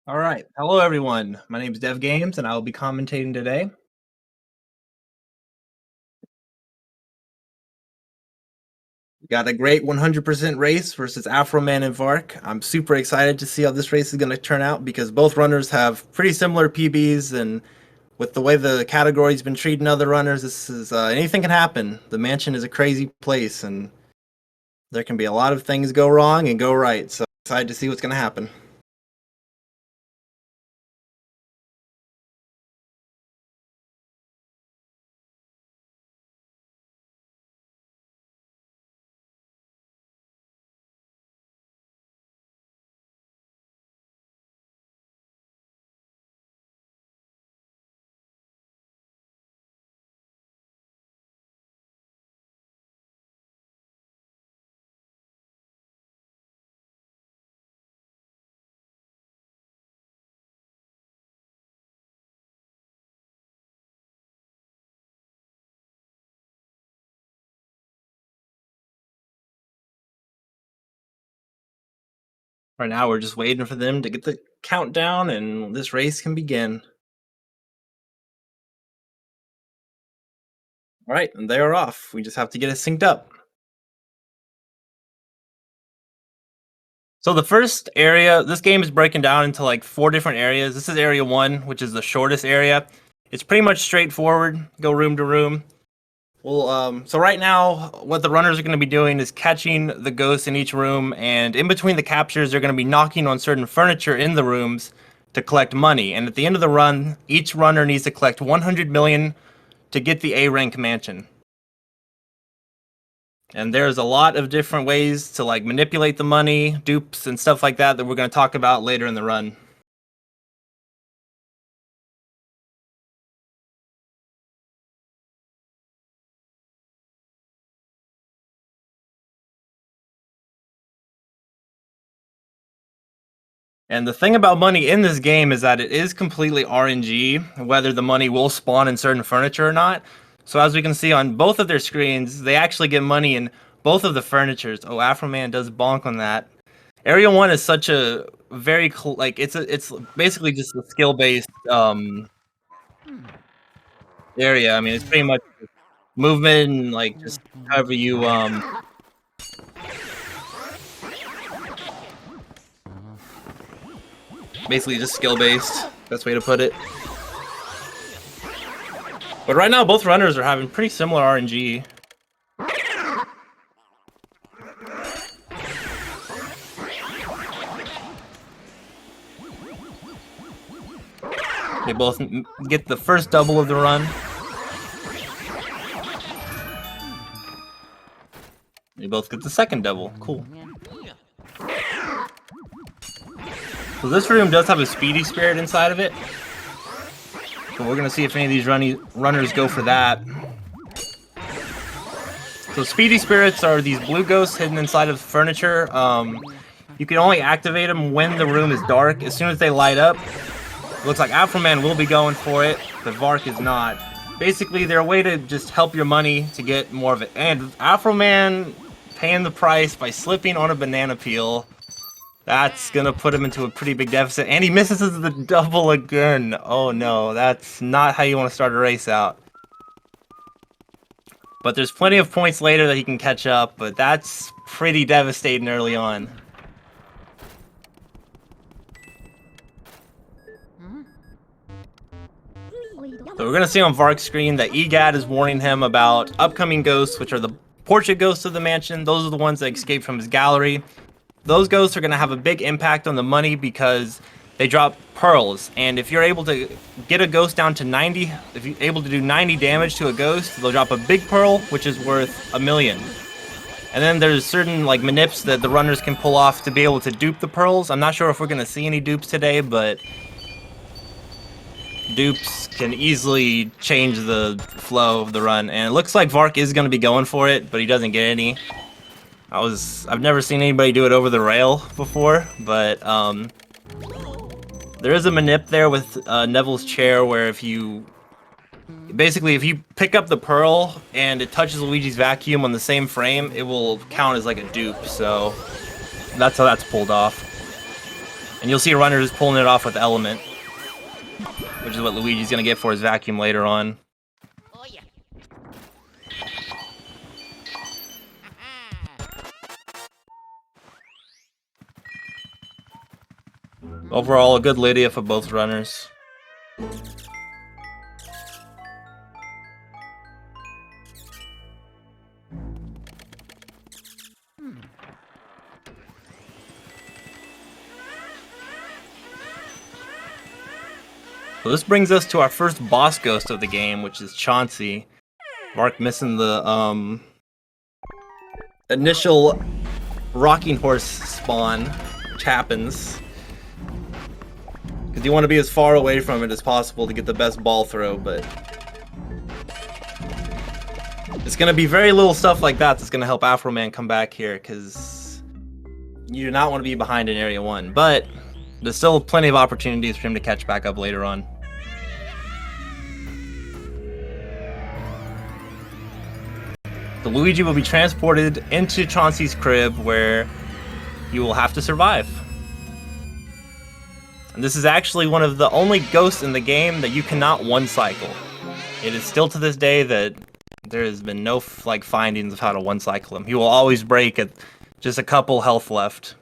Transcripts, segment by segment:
All right. Hello, everyone. My name is Dev Games, and I will be commentating today. We got a great 100% race versus Afroman and Vark. I'm super excited to see how this race is going to turn out because both runners have pretty similar PBs, and with the way the category's been treating other runners, this is anything can happen. The mansion is a crazy place, and there can be a lot of things go wrong and go right. So excited to see what's going to happen. Right now, we're just waiting for them to get the countdown, and this race can begin. All right, and they are off. We just have to get it synced up. So the first area, this game is breaking down into like 4 different areas. This is area 1, which is the shortest area. It's pretty much straightforward, go room to room. Well, so right now, what the runners are going to be doing is catching the ghosts in each room, and in between the captures, they're going to be knocking on certain furniture in the rooms to collect money. And at the end of the run, each runner needs to collect 100 million to get the A rank mansion. And there's a lot of different ways to like manipulate the money, dupes, and stuff like that we're going to talk about later in the run. And the thing about money in this game is that it is completely RNG, whether the money will spawn in certain furniture or not. So as we can see on both of their screens, they actually get money in both of the furnitures. Oh, Afroman does bonk on that. Area 1 is such a very it's basically just a skill-based area. I mean, it's pretty much movement and like just however you basically just skill-based. Best way to put it. But right now, both runners are having pretty similar RNG. They both get the first double of the run. They both get the second double. Cool. So this room does have a speedy spirit inside of it. So we're gonna see if any of these runners go for that. So speedy spirits are these blue ghosts hidden inside of furniture. You can only activate them when the room is dark. As soon as they light up, it looks like Afroman will be going for it, but Vark is not. Basically, they're a way to just help your money to get more of it. And Afroman paying the price by slipping on a banana peel. That's gonna put him into a pretty big deficit, and he misses the double again. Oh no, that's not how you want to start a race out. But there's plenty of points later that he can catch up, but that's pretty devastating early on. So we're gonna see on Vark's screen that EGAD is warning him about upcoming ghosts, which are the portrait ghosts of the mansion. Those are the ones that escaped from his gallery. Those ghosts are going to have a big impact on the money because they drop pearls, and if you're able to get a ghost down to 90, if you're able to do 90 damage to a ghost, they'll drop a big pearl, which is worth 1 million. And then there's certain like manips that the runners can pull off to be able to dupe the pearls. I'm not sure if we're going to see any dupes today, but dupes can easily change the flow of the run, and it looks like Vark is going to be going for it, but he doesn't get any. I've never seen anybody do it over the rail before, but there is a manip there with Neville's chair where if you pick up the pearl and it touches Luigi's vacuum on the same frame, it will count as like a dupe, so that's how that's pulled off. And you'll see runners pulling it off with Element, which is what Luigi's gonna get for his vacuum later on. Oh yeah. Overall, a good Lydia for both runners. So this brings us to our first boss ghost of the game, which is Chauncey. Vark missing the initial rocking horse spawn, which happens. Because you want to be as far away from it as possible to get the best ball throw, but it's going to be very little stuff like that that's going to help Afroman come back here, because you do not want to be behind in Area 1, but there's still plenty of opportunities for him to catch back up later on. So Luigi will be transported into Chauncey's crib, where he will have to survive. And this is actually one of the only ghosts in the game that you cannot one-cycle. It is still to this day that there has been no findings of how to one-cycle him. He will always break at just a couple health left.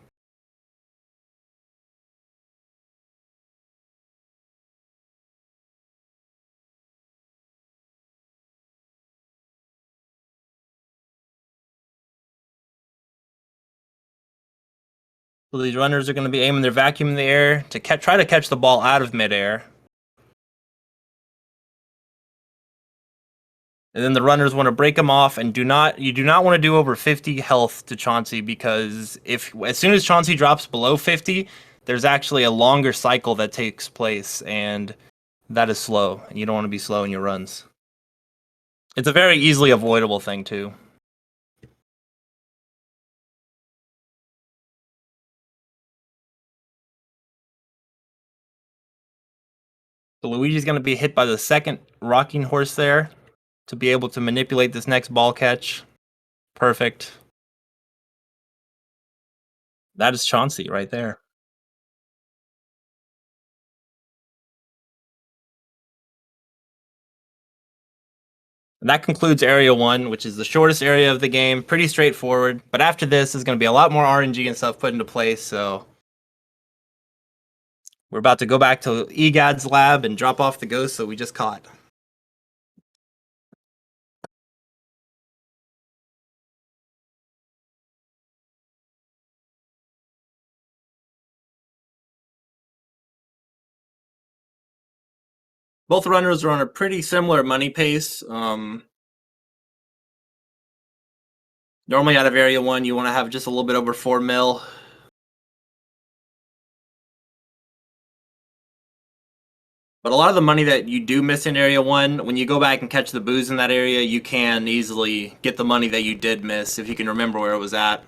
So these runners are going to be aiming their vacuum in the air to try to catch the ball out of midair. And then the runners want to break them off, and you do not want to do over 50 health to Chauncey, because as soon as Chauncey drops below 50, there's actually a longer cycle that takes place, and that is slow. And you don't want to be slow in your runs. It's a very easily avoidable thing too. So Luigi's going to be hit by the second rocking horse there to be able to manipulate this next ball catch. Perfect. That is Chauncey right there. And that concludes Area 1, which is the shortest area of the game. Pretty straightforward. But after this, there's going to be a lot more RNG and stuff put into place, so we're about to go back to EGAD's lab and drop off the ghost that we just caught. Both runners are on a pretty similar money pace. Normally out of Area 1, you want to have just a little bit over 4 mil. But a lot of the money that you do miss in Area 1, when you go back and catch the booze in that area, you can easily get the money that you did miss if you can remember where it was at.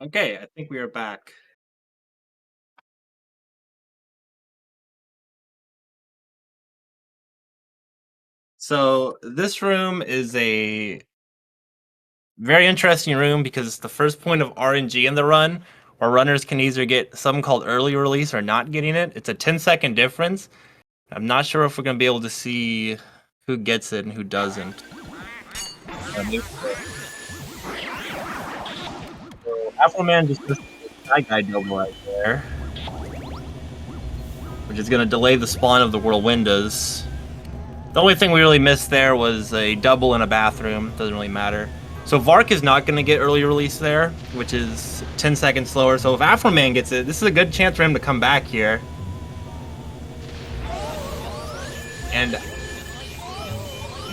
Okay, I think we are back. So this room is a Very interesting room because it's the first point of RNG in the run, where runners can either get something called early release or not getting it. It's a 10-second difference. I'm not sure if we're going to be able to see who gets it and who doesn't. So Afroman just missed that guy double right there, which is going to delay the spawn of the Whirlwindas. The only thing we really missed there was a double in a bathroom. Doesn't really matter. So Vark is not going to get early release there, which is 10 seconds slower. So if Afroman gets it, this is a good chance for him to come back here. And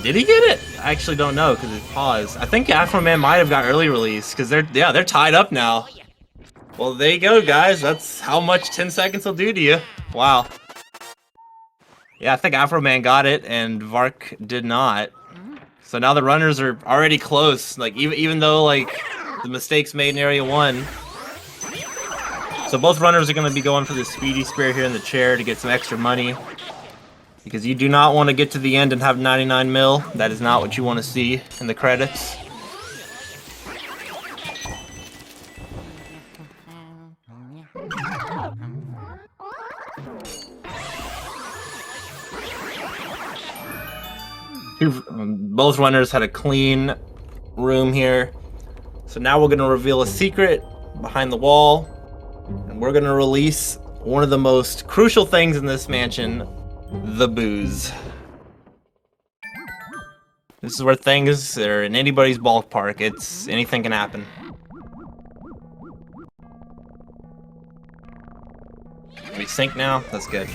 did he get it? I actually don't know because it paused. I think Afroman might have got early release because they're tied up now. Well, there you go, guys. That's how much 10 seconds will do to you. Wow. Yeah, I think Afroman got it and Vark did not. So now the runners are already close. Like even though like the mistakes made in Area 1. So both runners are going to be going for the speedy spear here in the chair to get some extra money. Because you do not want to get to the end and have 99 mil. That is not what you want to see in the credits. Both runners had a clean room here. So now we're going to reveal a secret behind the wall. And we're going to release one of the most crucial things in this mansion, the booze. This is where things are in anybody's ballpark. Anything can happen. Can we sync now? That's good.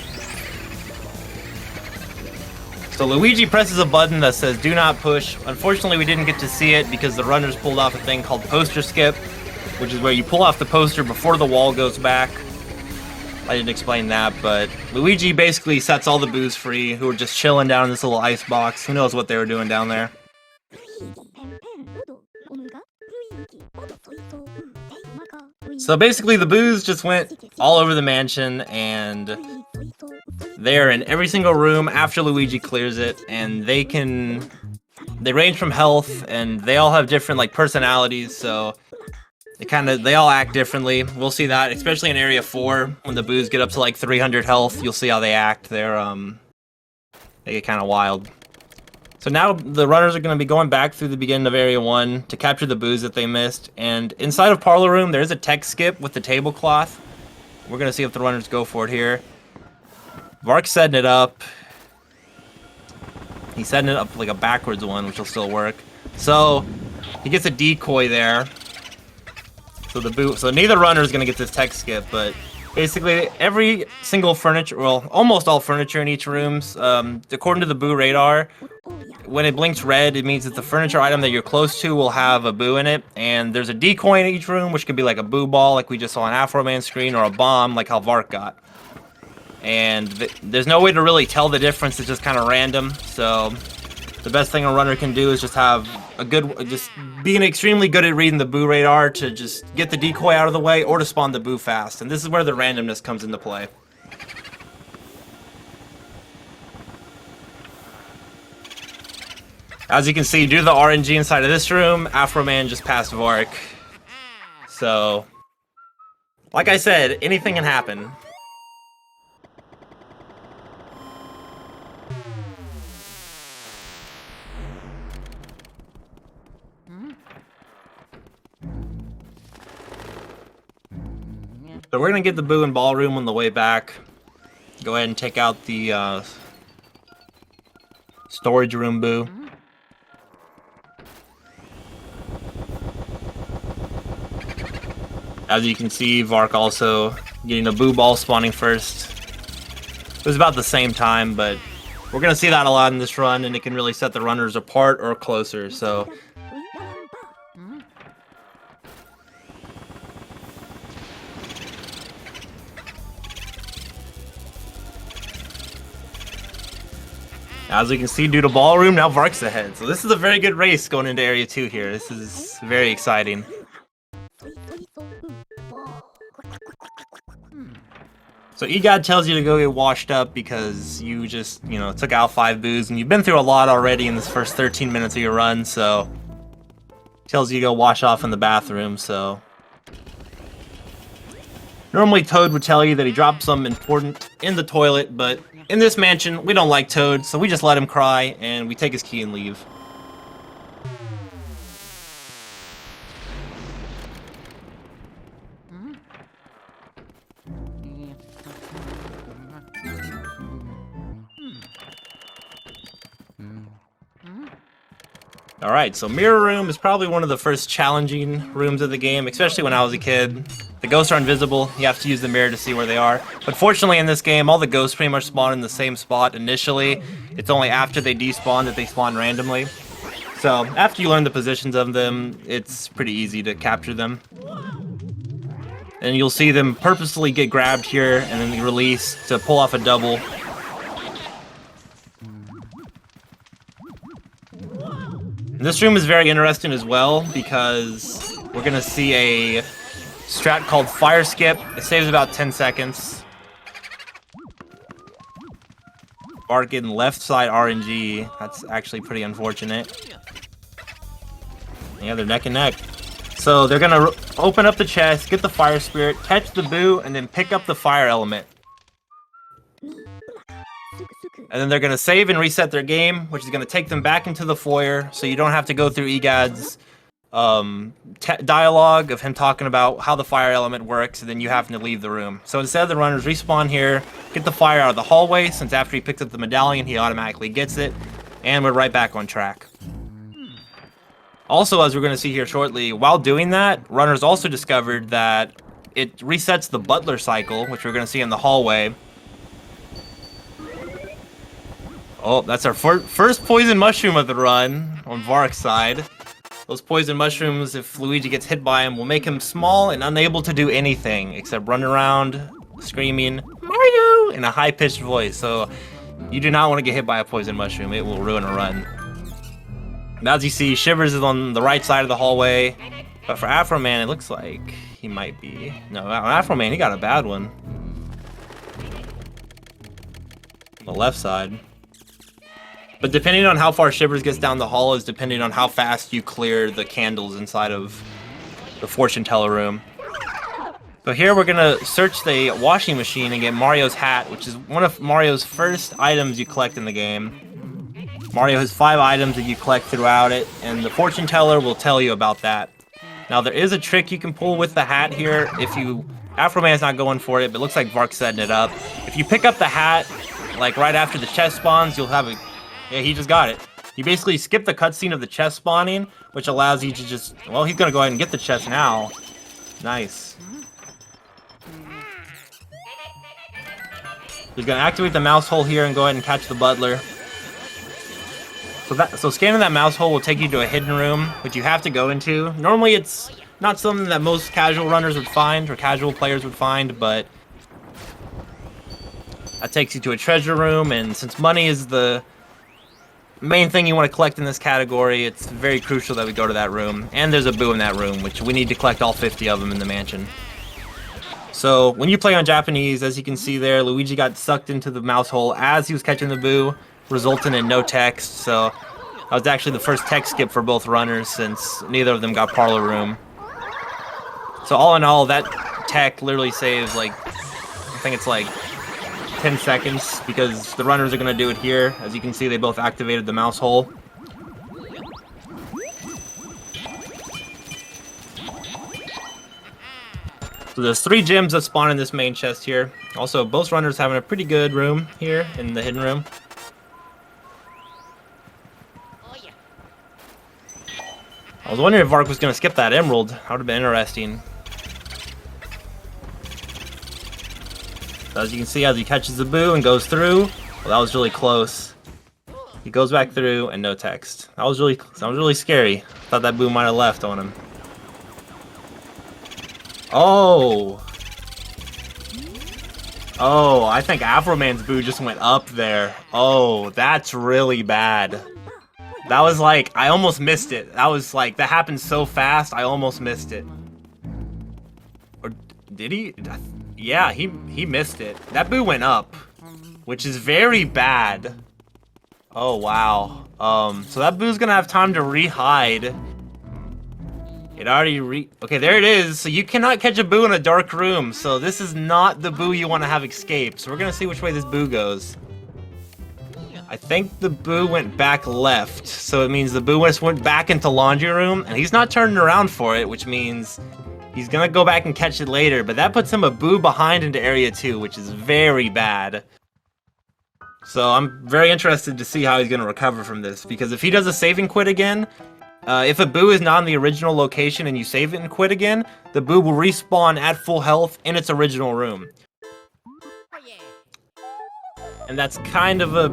So Luigi presses a button that says do not push. Unfortunately, we didn't get to see it because the runners pulled off a thing called poster skip, which is where you pull off the poster before the wall goes back. I didn't explain that, but Luigi basically sets all the booze free who are just chilling down in this little ice box. Who knows what they were doing down there? So basically the booze just went all over the mansion, and they're in every single room after Luigi clears it, and they range from health, and they all have different like personalities, so they all act differently. We'll see that, especially in Area 4, when the boos get up to like 300 health, you'll see how they act. They get kind of wild. So now the runners are going to be going back through the beginning of Area 1 to capture the boos that they missed, and inside of Parlor Room, there's a tech skip with the tablecloth. We're going to see if the runners go for it here. Vark's setting it up. He's setting it up like a backwards one, which will still work. So he gets a decoy there. So neither runner is gonna get this tech skip, but basically every single furniture, well, almost all furniture in each room's, according to the boo radar, when it blinks red, it means that the furniture item that you're close to will have a boo in it, and there's a decoy in each room, which could be like a boo ball, like we just saw on Afroman's screen, or a bomb, like how Vark got. And there's no way to really tell the difference. It's just kind of random. So the best thing a runner can do is just have just being extremely good at reading the boo radar to just get the decoy out of the way or to spawn the boo fast. And this is where the randomness comes into play. As you can see, due to the RNG inside of this room, Afroman just passed Vark. So, like I said, anything can happen. So we're going to get the boo and ballroom on the way back. Go ahead and take out the storage room boo. As you can see, Vark also getting a boo ball spawning first. It was about the same time, but we're going to see that a lot in this run, and it can really set the runners apart or closer. So as you can see, due to ballroom, now Vark's ahead. So this is a very good race going into Area 2 here. This is very exciting. So EGOD tells you to go get washed up because you just, took out 5 boos, and you've been through a lot already in this first 13 minutes of your run, so tells you to go wash off in the bathroom, so... Normally Toad would tell you that he dropped something important in the toilet, but in this mansion, we don't like Toad, so we just let him cry, and we take his key and leave. Alright, so Mirror Room is probably one of the first challenging rooms of the game, especially when I was a kid. The ghosts are invisible, you have to use the mirror to see where they are. But fortunately in this game, all the ghosts pretty much spawn in the same spot initially. It's only after they despawn that they spawn randomly. So, after you learn the positions of them, it's pretty easy to capture them. And you'll see them purposely get grabbed here and then released to pull off a double. This room is very interesting as well because we're gonna see a strat called Fire Skip. It saves about 10 seconds. Vark getting left side RNG. That's actually pretty unfortunate. Yeah, they're neck and neck. So they're gonna open up the chest, get the Fire Spirit, catch the boo, and then pick up the Fire Element. And then they're going to save and reset their game, which is going to take them back into the foyer, so you don't have to go through EGAD's dialogue of him talking about how the fire element works, and then you having to leave the room. So instead, the runners respawn here, get the fire out of the hallway, since after he picks up the medallion, he automatically gets it, and we're right back on track. Also, as we're going to see here shortly, while doing that, runners also discovered that it resets the butler cycle, which we're going to see in the hallway. Oh, that's our first poison mushroom of the run on Vark's side. Those poison mushrooms, if Luigi gets hit by them, will make him small and unable to do anything except run around screaming, Mario, in a high-pitched voice. So you do not want to get hit by a poison mushroom. It will ruin a run. Now, as you see, Shivers is on the right side of the hallway. But for Afroman, it looks like he might be. No, Afroman, he got a bad one. On the left side. But depending on how far Shivers gets down the hall is depending on how fast you clear the candles inside of the fortune teller room. So here we're gonna search the washing machine and get Mario's hat, which is one of Mario's first items you collect in the game. Mario has 5 items that you collect throughout it, and the fortune teller will tell you about that. Now there is a trick you can pull with the hat here if you... Afroman's not going for it, but it looks like Vark's setting it up. If you pick up the hat, like right after the chest spawns, you'll have a... Yeah, he just got it. You basically skip the cutscene of the chest spawning, which allows you to just... Well, he's gonna go ahead and get the chest now. Nice. He's gonna activate the mouse hole here and go ahead and catch the butler. So scanning that mouse hole will take you to a hidden room, which you have to go into. Normally it's not something that most casual runners would find, or casual players would find, but... That takes you to a treasure room, and since money is the main thing you want to collect in this category, it's very crucial that we go to that room. And there's a boo in that room, which we need to collect all 50 of them in the mansion. So, when you play on Japanese, as you can see there, Luigi got sucked into the mouse hole as he was catching the boo, resulting in no text. So, that was actually the first text skip for both runners, since neither of them got parlor room. So, all in all, that tech literally saves, like, I think it's like 10 seconds, because the runners are going to do it here. As you can see, they both activated the mouse hole. So there's 3 gems that spawn in this main chest here. Also, both runners having a pretty good room here in the hidden room. I was wondering if Vark was going to skip that emerald. That would have been interesting. As you can see, as he catches the boo and goes through, well, that was really close. He goes back through and no text. That was really scary. Thought that boo might have left on him. Oh! Oh, I think Afroman's boo just went up there. Oh, that's really bad. That was like, I almost missed it. That was like, that happened so fast, I almost missed it. Or did he? Yeah, he missed it. That boo went up, which is very bad. Oh, wow. So that boo's gonna have time to re-hide. It already okay, there it is. So you cannot catch a boo in a dark room. So this is not the boo you want to have escape. So we're gonna see which way this boo goes. I think the boo went back left. So it means the boo went back into laundry room, and he's not turning around for it, which means he's gonna go back and catch it later. But that puts him a boo behind into area 2, which is very bad. So I'm very interested to see how he's gonna recover from this, because if he does a save and quit again, if a boo is not in the original location and you save it and quit again, the boo will respawn at full health in its original room. And that's kind of a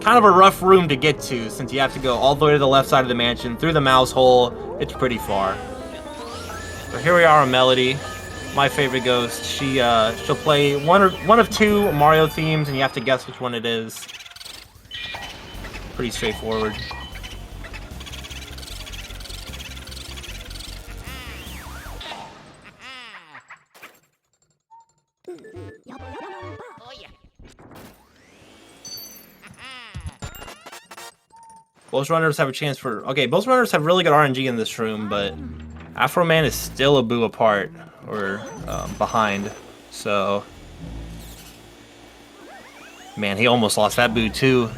rough room to get to, since you have to go all the way to the left side of the mansion, through the mouse hole. It's pretty far. So here we are on Melody, my favorite ghost. She'll play one of 2 Mario themes, and you have to guess which one it is. Pretty straightforward. Both runners have a chance for... Okay, both runners have really good RNG in this room, but Afroman is still a boo apart, or behind, so... Man, he almost lost that boo too.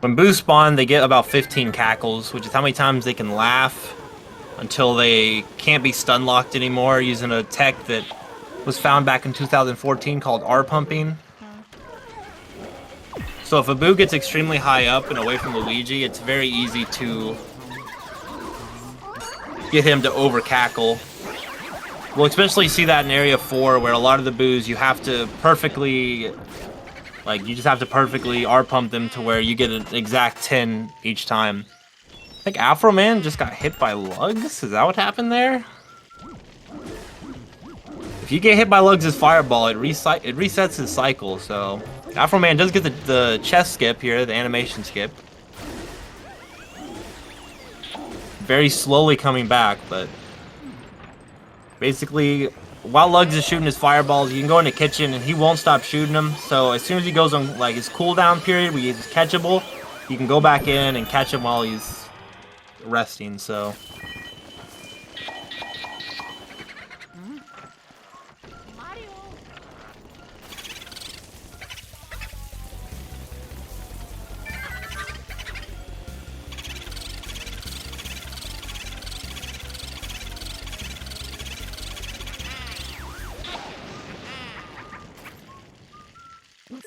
When boos spawn, they get about 15 cackles, which is how many times they can laugh until they can't be stun locked anymore using a tech that was found back in 2014 called R-pumping. So if a boo gets extremely high up and away from Luigi, it's very easy to get him to over cackle. We'll especially see that in Area 4, where a lot of the boos you have to perfectly, like, you just have to perfectly R-pump them to where you get an exact 10 each time. I think Afroman just got hit by lugs? Is that what happened there? If you get hit by lugs' fireball, it resets his cycle, so... Afroman does get the chest skip here, the animation skip. Very slowly coming back, but... Basically, while Lugs is shooting his fireballs, you can go in the kitchen and he won't stop shooting them. So as soon as he goes on like his cooldown period where he's catchable, you can go back in and catch him while he's resting, so...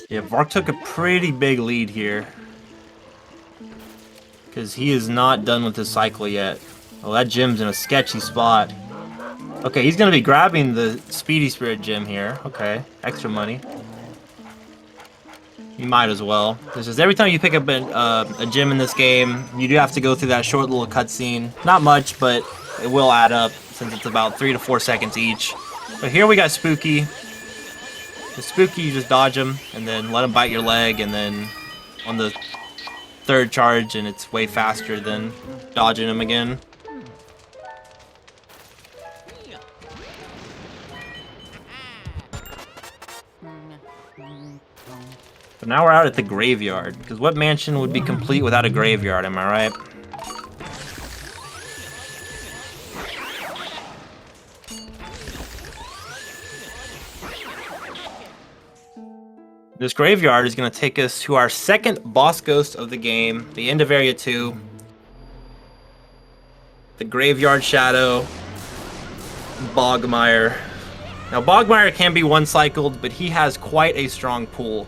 Yeah, Vark took a pretty big lead here. Because he is not done with his cycle yet. Oh, that gem's in a sketchy spot. Okay, he's going to be grabbing the Speedy Spirit gem here. Okay, extra money. You might as well. It's just every time you pick up a gem in this game, you do have to go through that short little cutscene. Not much, but it will add up since it's about 3 to 4 seconds each. But here we got Spooky. The Spooky, you just dodge him, and then let him bite your leg, and then on the 3rd charge, and it's way faster than dodging him again. But now we're out at the graveyard, because what mansion would be complete without a graveyard, am I right? This graveyard is going to take us to our second boss ghost of the game, the end of Area 2. The Graveyard Shadow, Bogmire. Now, Bogmire can be one-cycled, but he has quite a strong pull.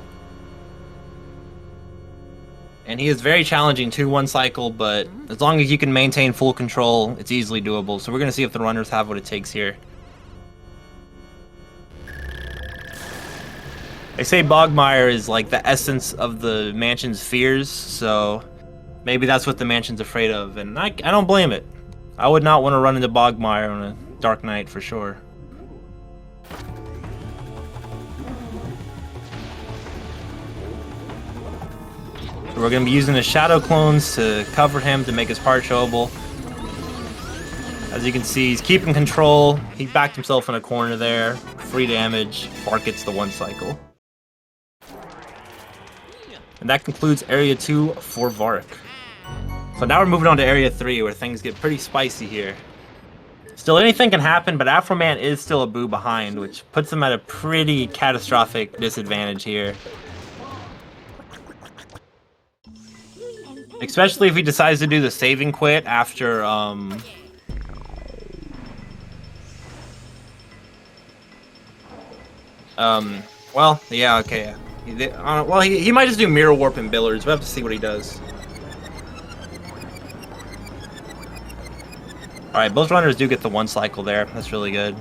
And he is very challenging to one-cycle, but as long as you can maintain full control, it's easily doable. So we're going to see if the runners have what it takes here. They say Bogmire is like the essence of the mansion's fears, so maybe that's what the mansion's afraid of, and I don't blame it. I would not want to run into Bogmire on a dark night for sure. So we're going to be using the shadow clones to cover him to make his part showable. As you can see, he's keeping control. He backed himself in a corner there. Free damage. Vark gets the one cycle. And that concludes Area 2 for Vark. So now we're moving on to Area 3, where things get pretty spicy here. Still, anything can happen, but Afroman is still a boo behind, which puts him at a pretty catastrophic disadvantage here. Especially if he decides to do the saving quit after, well, yeah, okay. Well, he might just do Mirror Warp and Billards. We'll have to see what he does. Alright, both runners do get the one cycle there. That's really good.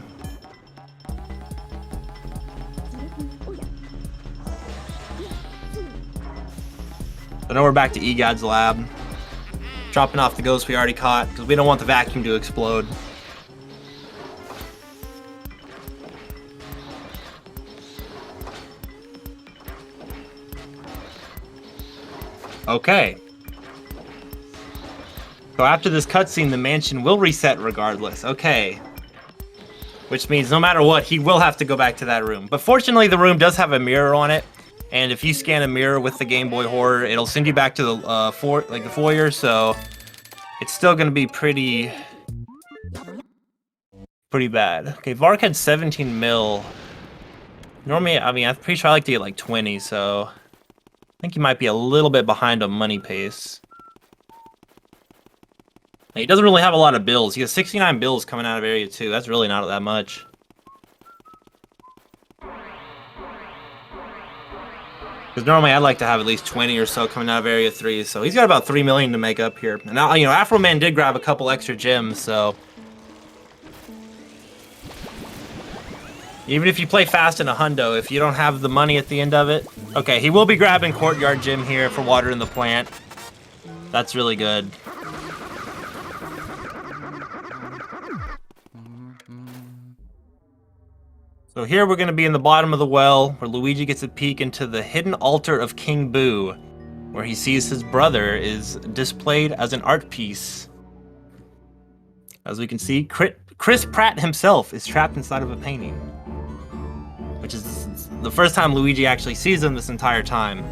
So now we're back to EGOD's lab. Dropping off the ghost we already caught, because we don't want the vacuum to explode. Okay. So after this cutscene, the mansion will reset regardless. Okay. Which means no matter what, he will have to go back to that room. But fortunately, the room does have a mirror on it. And if you scan a mirror with the Game Boy Horror, it'll send you back to the foyer. So it's still going to be pretty bad. Okay, Vark had 17 mil. Normally, I mean, I'm pretty sure I like to get like 20, so I think he might be a little bit behind on money pace. He doesn't really have a lot of bills. He has 69 bills coming out of Area 2. That's really not that much. Because normally I'd like to have at least 20 or so coming out of Area 3. So he's got about 3 million to make up here. And now, you know, Afroman did grab a couple extra gems, so even if you play fast in a hundo, if you don't have the money at the end of it. Okay, he will be grabbing Courtyard Gem here for watering the plant. That's really good. So here we're going to be in the bottom of the well, where Luigi gets a peek into the hidden altar of King Boo, where he sees his brother is displayed as an art piece. As we can see, Chris Pratt himself is trapped inside of a painting, which is the first time Luigi actually sees him this entire time.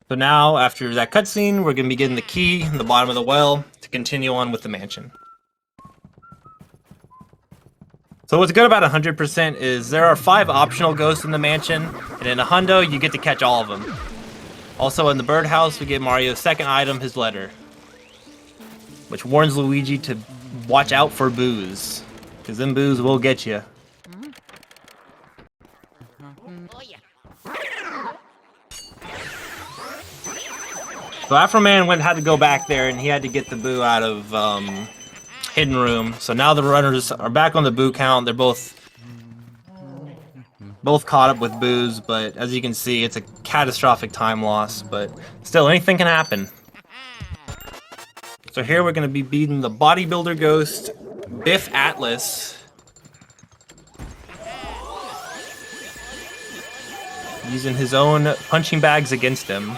So now, after that cutscene, we're going to be getting the key in the bottom of the well to continue on with the mansion. So what's good about 100% is there are 5 optional ghosts in the mansion, and in a hundo, you get to catch all of them. Also, in the birdhouse, we get Mario's second item, his letter, which warns Luigi to watch out for boos, because them boos will get you. So Afroman had to go back there, and he had to get the boo out of hidden room. So now the runners are back on the boo count. They're both caught up with boos, but as you can see, it's a catastrophic time loss. But still, anything can happen. So here we're going to be beating the bodybuilder ghost, Biff Atlas. Using his own punching bags against him,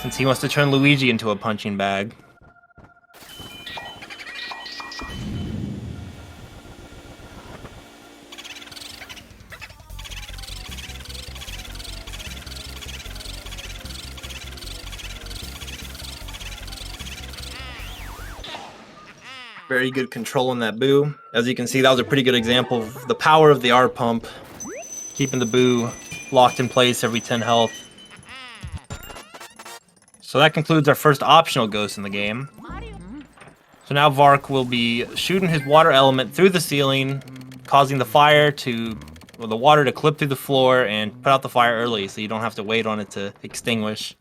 since he wants to turn Luigi into a punching bag. Very good control on that boo. As you can see, that was a pretty good example of the power of the R pump, keeping the boo locked in place every 10 health. So that concludes our first optional ghost in the game. So now Vark will be shooting his water element through the ceiling, causing the water to clip through the floor and put out the fire early, so you don't have to wait on it to extinguish.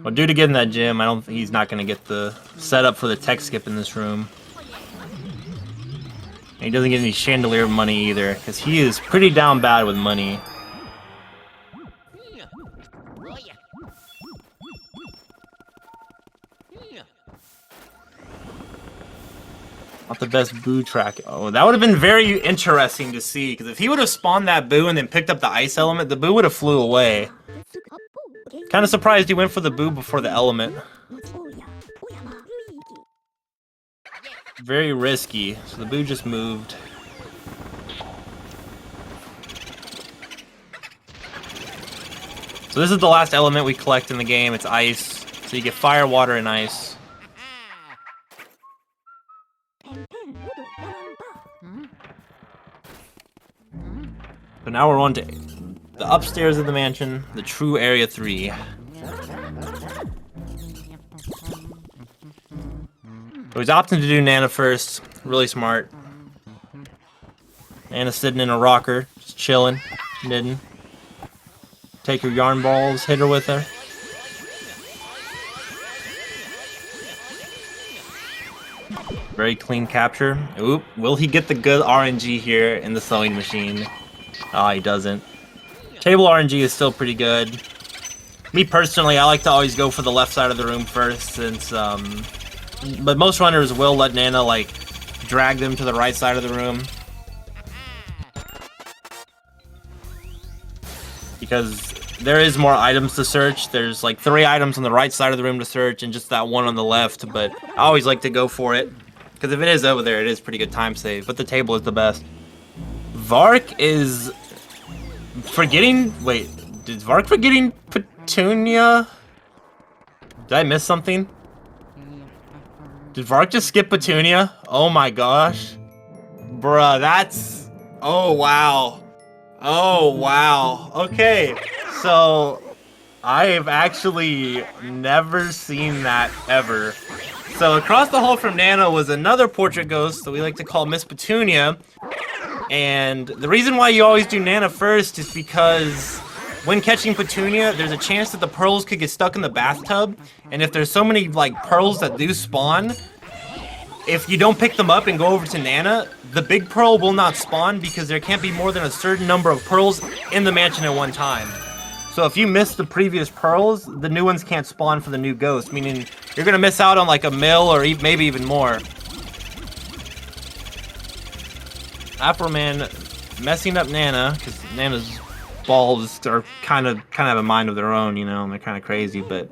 Well, due to getting that gem, he's not going to get the setup for the tech skip in this room. And he doesn't get any chandelier money either, because he is pretty down bad with money. Not the best boo track. Oh, that would have been very interesting to see, because if he would have spawned that boo and then picked up the ice element, the boo would have flew away. Kind Kind of surprised he went for the boo before the element. Very risky, so the boo just moved. So this is the last element we collect in the game. It's ice. So you get fire, water, and ice. So now we're on to the upstairs of the mansion, the true Area 3. So he's opting to do Nana first. Really smart. Nana's sitting in a rocker, just chilling, knitting. Take her yarn balls, hit her with her. Very clean capture. Oop, will he get the good RNG here in the sewing machine? Ah, he doesn't. Table RNG is still pretty good. Me personally, I like to always go for the left side of the room first, since, but most runners will let Nana, like, drag them to the right side of the room. Because there is more items to search. There's, like, 3 items on the right side of the room to search, and just that one on the left, but I always like to go for it. Because if it is over there, it is pretty good time save, but the table is the best. Vark is forgetting... Wait, is Vark forgetting Petunia? Did I miss something? Did Vark just skip Petunia? Oh my gosh. Bruh, that's... Oh wow. Oh wow. Okay, so... I've actually never seen that ever. So across the hall from Nana was another portrait ghost that we like to call Miss Petunia. And the reason why you always do Nana first is because when catching Petunia, there's a chance that the pearls could get stuck in the bathtub. And if there's so many like pearls that do spawn, if you don't pick them up and go over to Nana, the big pearl will not spawn because there can't be more than a certain number of pearls in the mansion at one time. So if you miss the previous pearls, the new ones can't spawn for the new ghost, meaning you're gonna miss out on like a mil or maybe even more. Afroman messing up Nana, because Nana's balls are kind of have a mind of their own, you know, and they're kind of crazy, but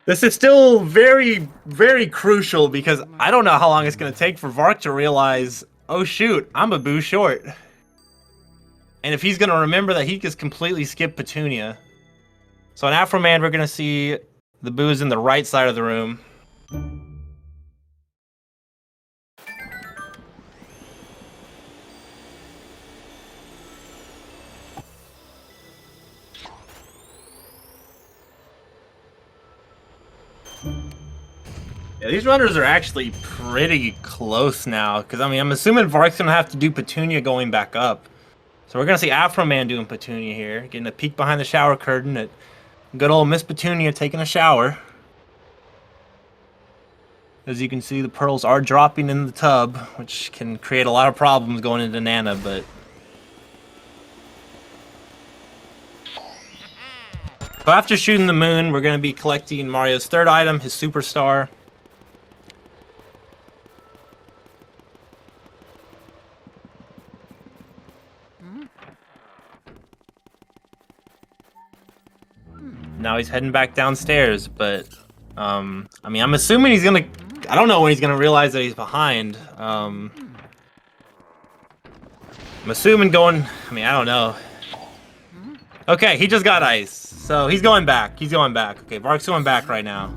this is still very, very crucial because I don't know how long it's gonna take for Vark to realize, oh shoot, I'm a boo short. And if he's gonna remember that he just completely skipped Petunia. So in Afroman, we're gonna see the boos in the right side of the room. Yeah, these runners are actually pretty close now, because I mean, I'm assuming Vark's gonna have to do Petunia going back up. So we're gonna see Afroman doing Petunia here, getting a peek behind the shower curtain at good old Miss Petunia taking a shower. As you can see, the pearls are dropping in the tub, which can create a lot of problems going into Nana, but... So after shooting the moon, we're gonna be collecting Mario's third item, his superstar. Now he's heading back downstairs, but I mean, I'm assuming he's gonna... I don't know when he's gonna realize that he's behind. I'm assuming going... I mean, I don't know. Okay, he just got ice, so he's going back. He's going back. Okay, Vark's going back right now.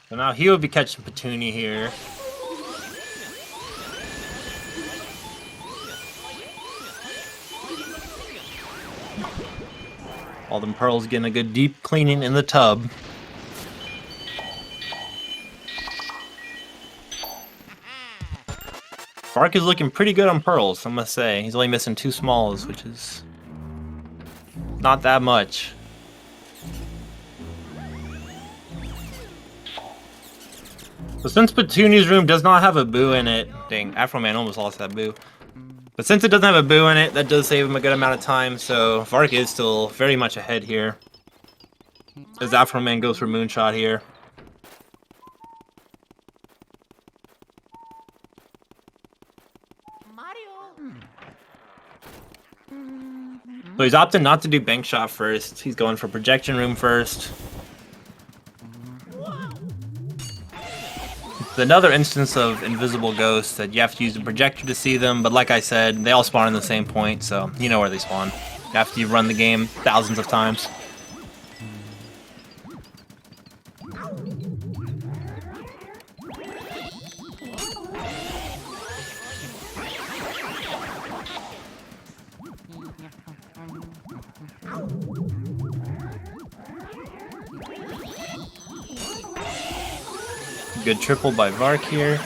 So now he will be catching Petunia here. All them pearls getting a good deep cleaning in the tub. Vark is looking pretty good on pearls, I must say. He's only missing 2 smalls, which is not that much. So since Petunia's room does not have a boo in it, dang, Afroman almost lost that boo. But since it doesn't have a boo in it, that does save him a good amount of time, so Vark is still very much ahead here. As Afroman goes for Moonshot here. So he's opted not to do bank shot first. He's going for projection room first. It's another instance of invisible ghosts that you have to use a projector to see them, but like I said, they all spawn in the same point, so you know where they spawn after you've run the game thousands of times. Good triple by Vark here.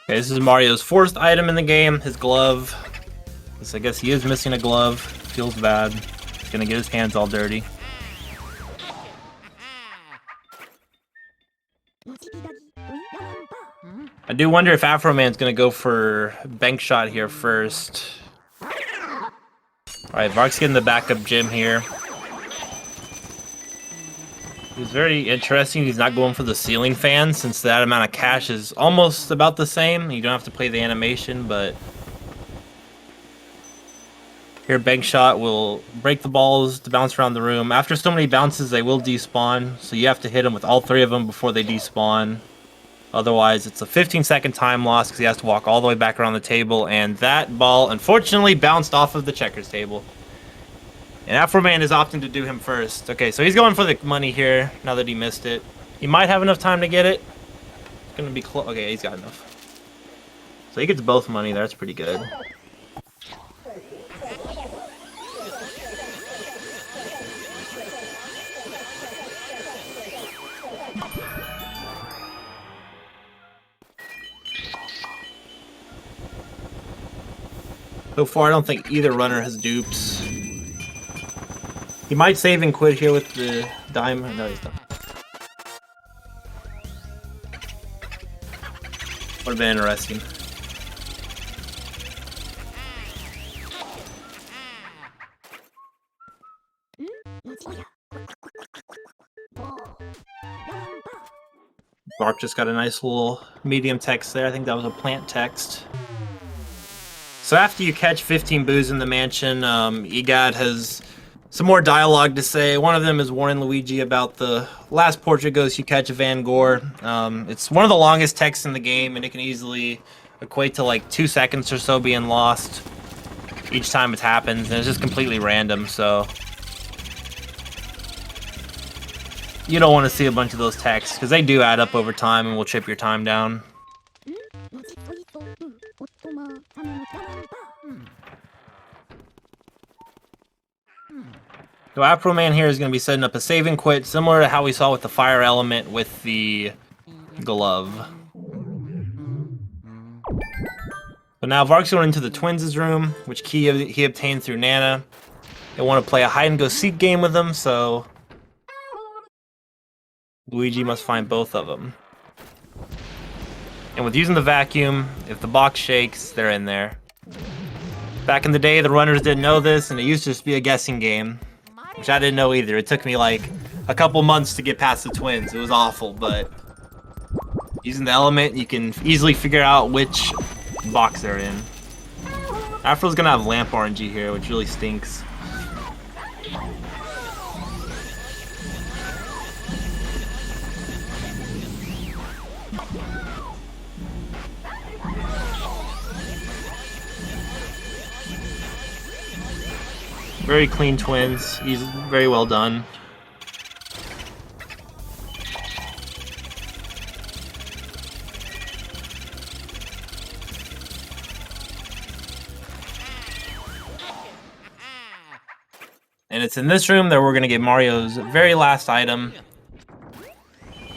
Okay, this is Mario's fourth item in the game, his glove. So I guess he is missing a glove. Feels bad. He's gonna get his hands all dirty. I do wonder if Afroman's gonna go for bank shot here first. Alright, Vark's getting the backup gym here. It's very interesting he's not going for the ceiling fan, since that amount of cash is almost about the same. You don't have to play the animation, but here bank shot will break the balls to bounce around the room. After so many bounces, they will despawn, so you have to hit them with all three of them before they despawn. Otherwise, it's a 15-second time loss because he has to walk all the way back around the table, and that ball, unfortunately, bounced off of the checkers table. And Afroman is opting to do him first. Okay, so he's going for the money here, now that he missed it. He might have enough time to get it. It's going to be close. Okay, he's got enough. So he gets both money there. That's pretty good. So far, I don't think either runner has dupes. He might save and quit here with the diamond. No, he's not. Would have been interesting. Vark just got a nice little medium text there. I think that was a plant text. So after you catch 15 boos in the mansion, EGAD has some more dialogue to say. One of them is warning Luigi about the last portrait ghost you catch of Van Gogh. It's one of the longest texts in the game, and it can easily equate to like 2 seconds or so being lost each time it happens, and it's just completely random, so you don't want to see a bunch of those texts, because they do add up over time and will chip your time down. So Afroman here is going to be setting up a save and quit, similar to how we saw with the fire element with the glove. But now Vark's going into the twins' room, which he obtained through Nana. They want to play a hide-and-go-seek game with them, so Luigi must find both of them. And with using the vacuum, if the box shakes, they're in there. Back in the day, the runners didn't know this, and it used to just be a guessing game, which I didn't know either. It took me like a couple months to get past the twins. It was awful, but using the element, you can easily figure out which box they're in. Afro's gonna have lamp RNG here, which really stinks. Very clean twins. He's very well done. And it's in this room that we're going to get Mario's very last item,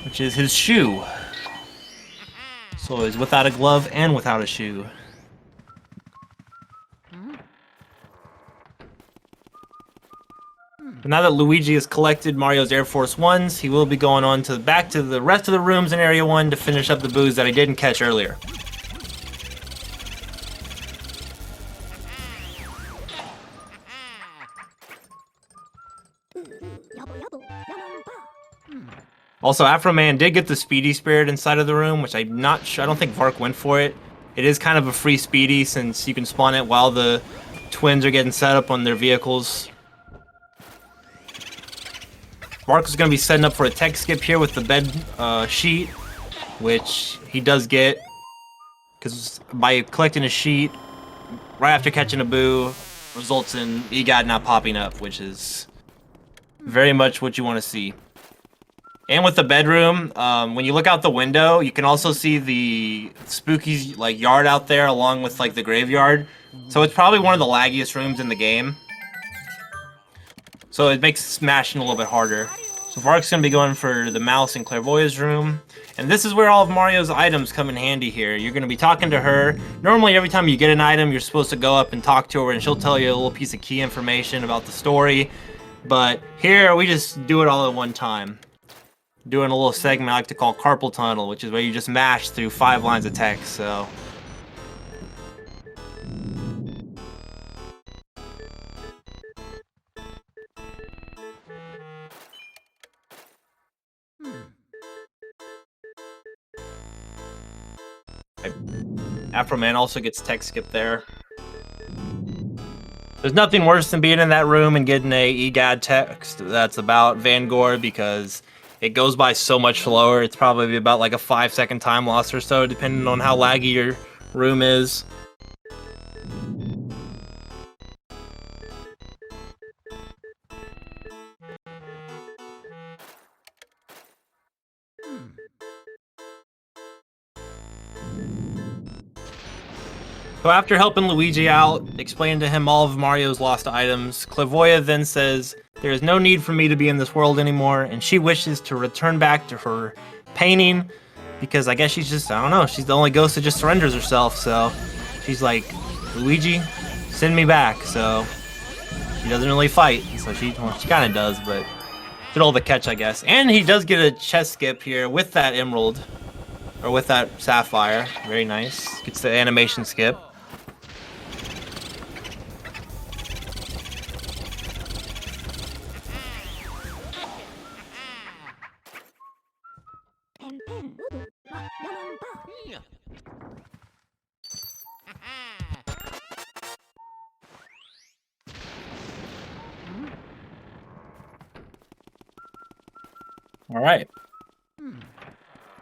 which is his shoe. So he's without a glove and without a shoe. But now that Luigi has collected Mario's Air Force Ones, he will be going on to back to the rest of the rooms in Area 1 to finish up the boos that I didn't catch earlier. Also, Afroman did get the Speedy Spirit inside of the room, which I'm not sure. I don't think Vark went for it. It is kind of a free Speedy since you can spawn it while the twins are getting set up on their vehicles. Vark is going to be setting up for a tech skip here with the bed sheet, which he does get. Because by collecting a sheet right after catching a boo results in EGAD not popping up, which is very much what you want to see. And with the bedroom, when you look out the window, you can also see the spooky like yard out there along with like the graveyard. So it's probably one of the laggiest rooms in the game. So it makes smashing a little bit harder. So Vark's going to be going for the mouse in Clairvoya's room. And this is where all of Mario's items come in handy here. You're going to be talking to her. Normally, every time you get an item, you're supposed to go up and talk to her, and she'll tell you a little piece of key information about the story. But here, we just do it all at one time. Doing a little segment I like to call Carpal Tunnel, which is where you just mash through 5 lines of text, so... Afroman also gets tech skip there. There's nothing worse than being in that room and getting a EGAD text that's about Vanguard because it goes by so much slower. It's probably about like a 5-second time loss or so, depending on how laggy your room is. So after helping Luigi out, explaining to him all of Mario's lost items, Clairvoya then says, "There is no need for me to be in this world anymore," and she wishes to return back to her painting, because I guess she's just, I don't know, she's the only ghost that just surrenders herself, so she's like, "Luigi, send me back," so she doesn't really fight, so she kind of does, but did all the catch, I guess. And he does get a chest skip here with that emerald, or with that sapphire, very nice, gets the animation skip. All right.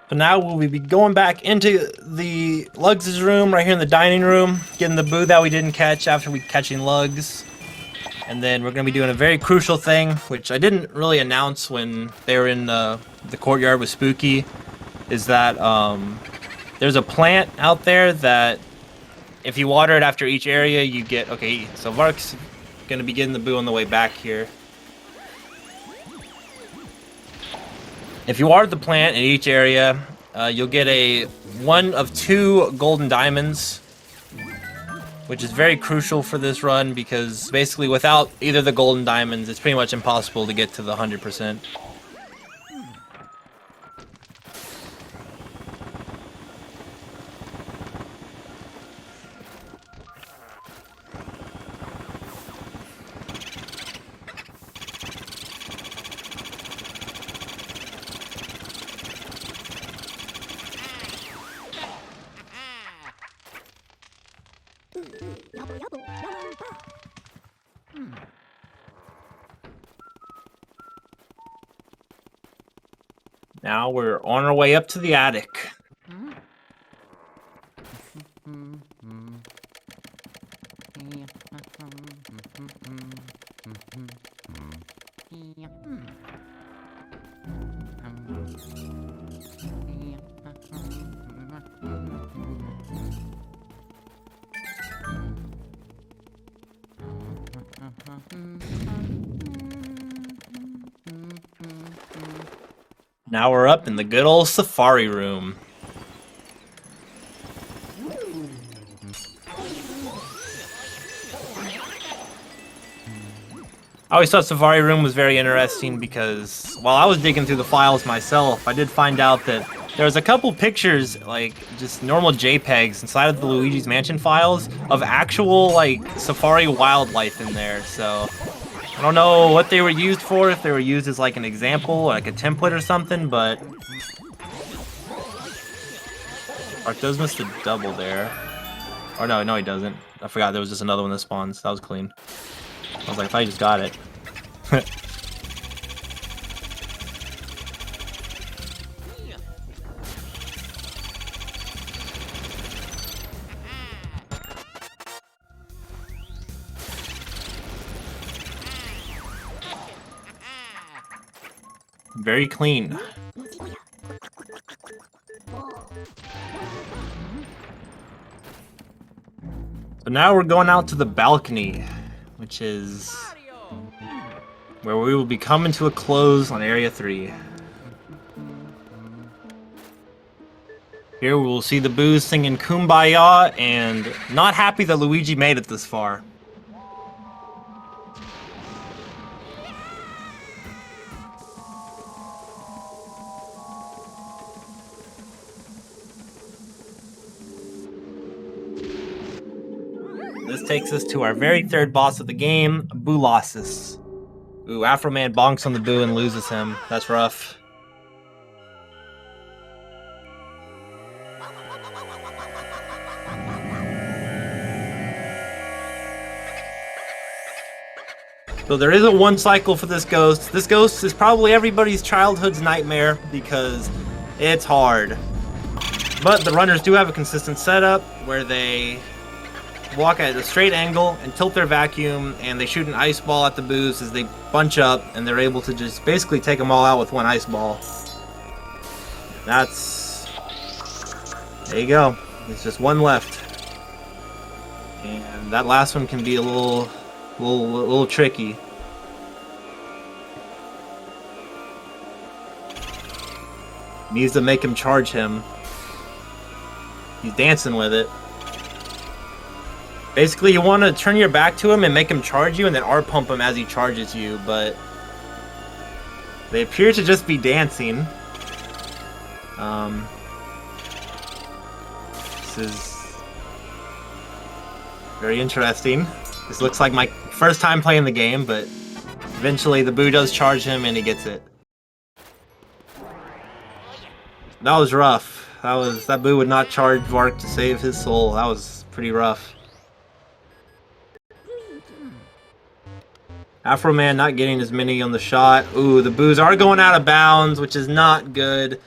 So now we'll be going back into the Lugs' room right here in the dining room, getting the boo that we didn't catch after we catching Lugs. And then we're going to be doing a very crucial thing, which I didn't really announce when they were in the courtyard with Spooky, is that there's a plant out there that if you water it after each area, you get... Okay, so Vark's going to be getting the boo on the way back here. If you water the plant in each area, you'll get one of 2 golden diamonds, which is very crucial for this run because basically without either of the golden diamonds, it's pretty much impossible to get to the 100%. Now we're on our way up to the attic. Now we're up in the good old safari room. I always thought Safari Room was very interesting because while I was digging through the files myself, I did find out that there was a couple pictures, like just normal JPEGs inside of the Luigi's Mansion files of actual like safari wildlife in there. So I don't know what they were used for, if they were used as like an example, or like a template or something, but Vark does miss the double there. Or no, he doesn't. I forgot there was just another one that spawns. That was clean. I was like, I thought he just got it. Very clean. So now we're going out to the balcony, which is where we will be coming to a close on Area 3. Here we will see the Boos singing Kumbaya and not happy that Luigi made it this far. This takes us to our very third boss of the game, Boolossus. Ooh, Afroman bonks on the Boo and loses him. That's rough. So there is a one cycle for this ghost. This ghost is probably everybody's childhood's nightmare because it's hard. But the runners do have a consistent setup where they walk at a straight angle and tilt their vacuum, and they shoot an ice ball at the Boos as they bunch up, and they're able to just basically take them all out with one ice ball. There you go. There's just one left. And that last one can be a little tricky. Needs to make him charge him. He's dancing with it. Basically, you want to turn your back to him and make him charge you, and then R pump him as he charges you, but they appear to just be dancing. This is very interesting. This looks like my first time playing the game, but eventually the Boo does charge him and he gets it. That was rough. That Boo would not charge Vark to save his soul. That was pretty rough. Afroman not getting as many on the shot. Ooh, the Boos are going out of bounds, which is not good.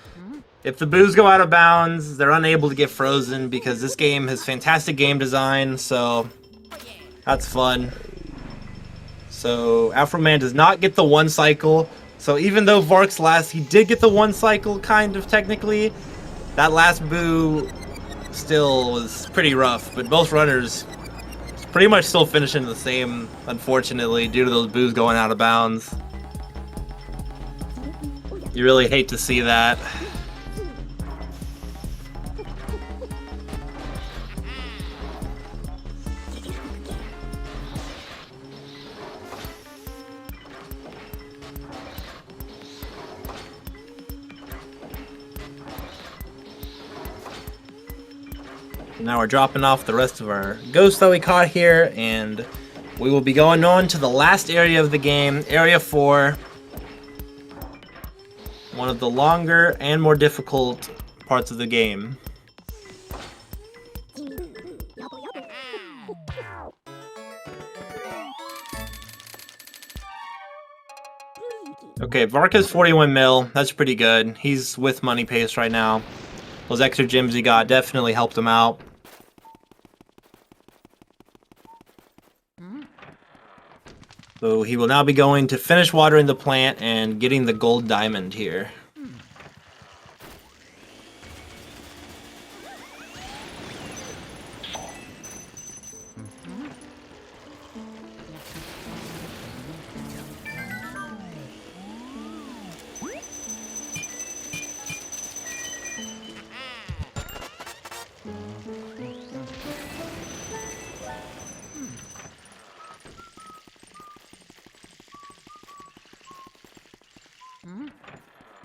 If the Boos go out of bounds, they're unable to get frozen because this game has fantastic game design, so that's fun. So Afroman does not get the one cycle. So even though Vark's last, he did get the one cycle, kind of technically, that last Boo still was pretty rough. But both runners pretty much still finishing the same, unfortunately, due to those Boos going out of bounds. You really hate to see that. Now we're dropping off the rest of our ghosts that we caught here, and we will be going on to the last area of the game, Area 4. One of the longer and more difficult parts of the game. Okay, Vark has 41 mil. That's pretty good. He's with money pace right now. Those extra gems he got definitely helped him out. So he will now be going to finish watering the plant and getting the gold diamond here.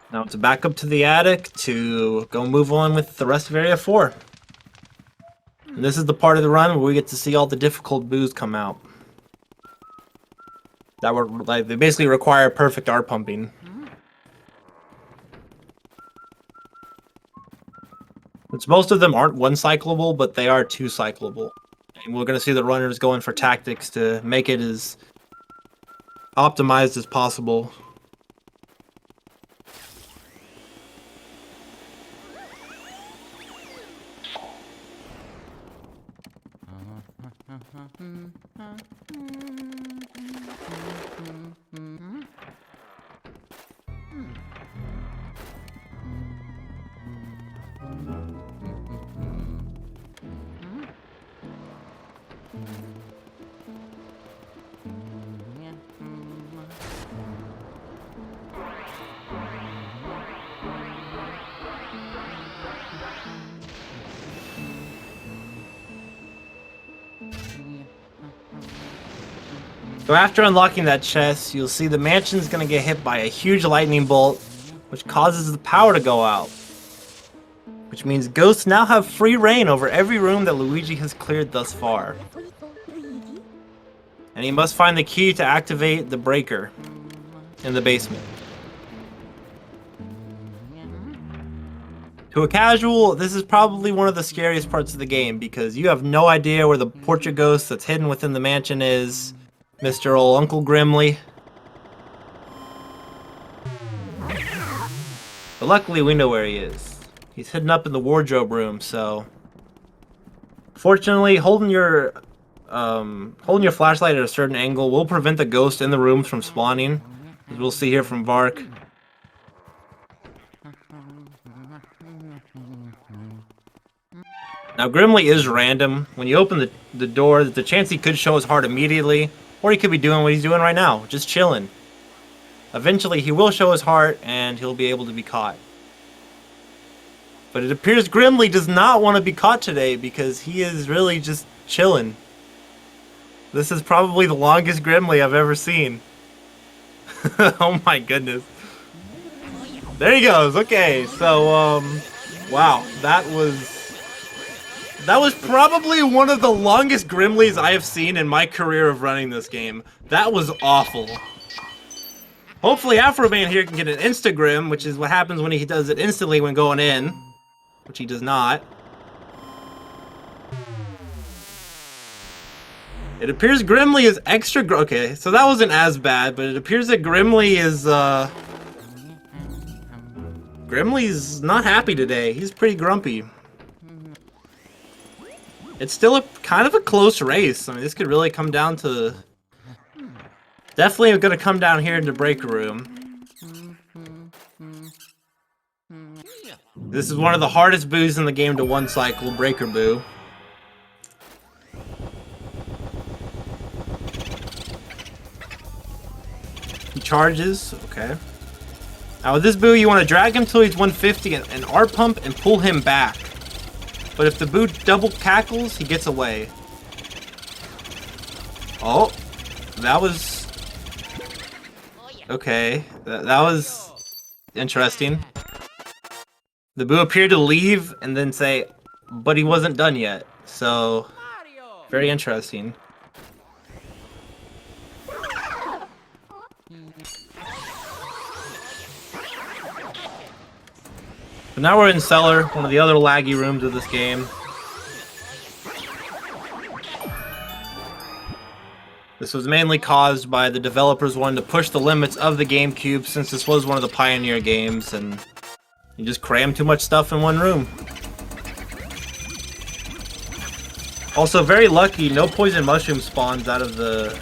Now it's back up to the attic to go move on with the rest of Area 4. And this is the part of the run where we get to see all the difficult Boos come out. that were like they basically require perfect art pumping. Which most of them aren't one cyclable, but they are two cyclable. And we're gonna see the runners going for tactics to make it as optimized as possible. So after unlocking that chest, you'll see the mansion's gonna get hit by a huge lightning bolt, which causes the power to go out. Which means ghosts now have free reign over every room that Luigi has cleared thus far. And he must find the key to activate the breaker in the basement. To a casual, this is probably one of the scariest parts of the game because you have no idea where the portrait ghost that's hidden within the mansion is. Mr. Old Uncle Grimly. But luckily we know where he is. He's hidden up in the wardrobe room, so... Fortunately, holding your flashlight at a certain angle will prevent the ghost in the rooms from spawning. As we'll see here from Vark. Now Grimly is random. When you open the door, there's a chance he could show his heart immediately. Or he could be doing what he's doing right now, just chilling. Eventually, he will show his heart, and he'll be able to be caught. But it appears Grimly does not want to be caught today, because he is really just chilling. This is probably the longest Grimly I've ever seen. Oh my goodness. There he goes, okay, so, wow, that was probably one of the longest Grimleys I have seen in my career of running this game. That was awful. Hopefully Afroman here can get an Instagrim, which is what happens when he does it instantly when going in. Which he does not. It appears Grimly is extra okay, so that wasn't as bad, but it appears that Grimly is, Grimly's not happy today. He's pretty grumpy. It's still kind of a close race. I mean, this could really come down to... Definitely going to come down here into Breaker Room. This is one of the hardest boos in the game to one cycle, Breaker Boo. He charges, okay. Now with this boo, you want to drag him till he's 150 and art pump and pull him back. But if the boo double cackles, he gets away. Oh, that was... Okay, that was interesting. The boo appeared to leave and then say, but he wasn't done yet. So, very interesting. But now we're in Cellar, one of the other laggy rooms of this game. This was mainly caused by the developers wanting to push the limits of the GameCube since this was one of the pioneer games and you just cram too much stuff in one room. Also, very lucky, no poison mushroom spawns out of the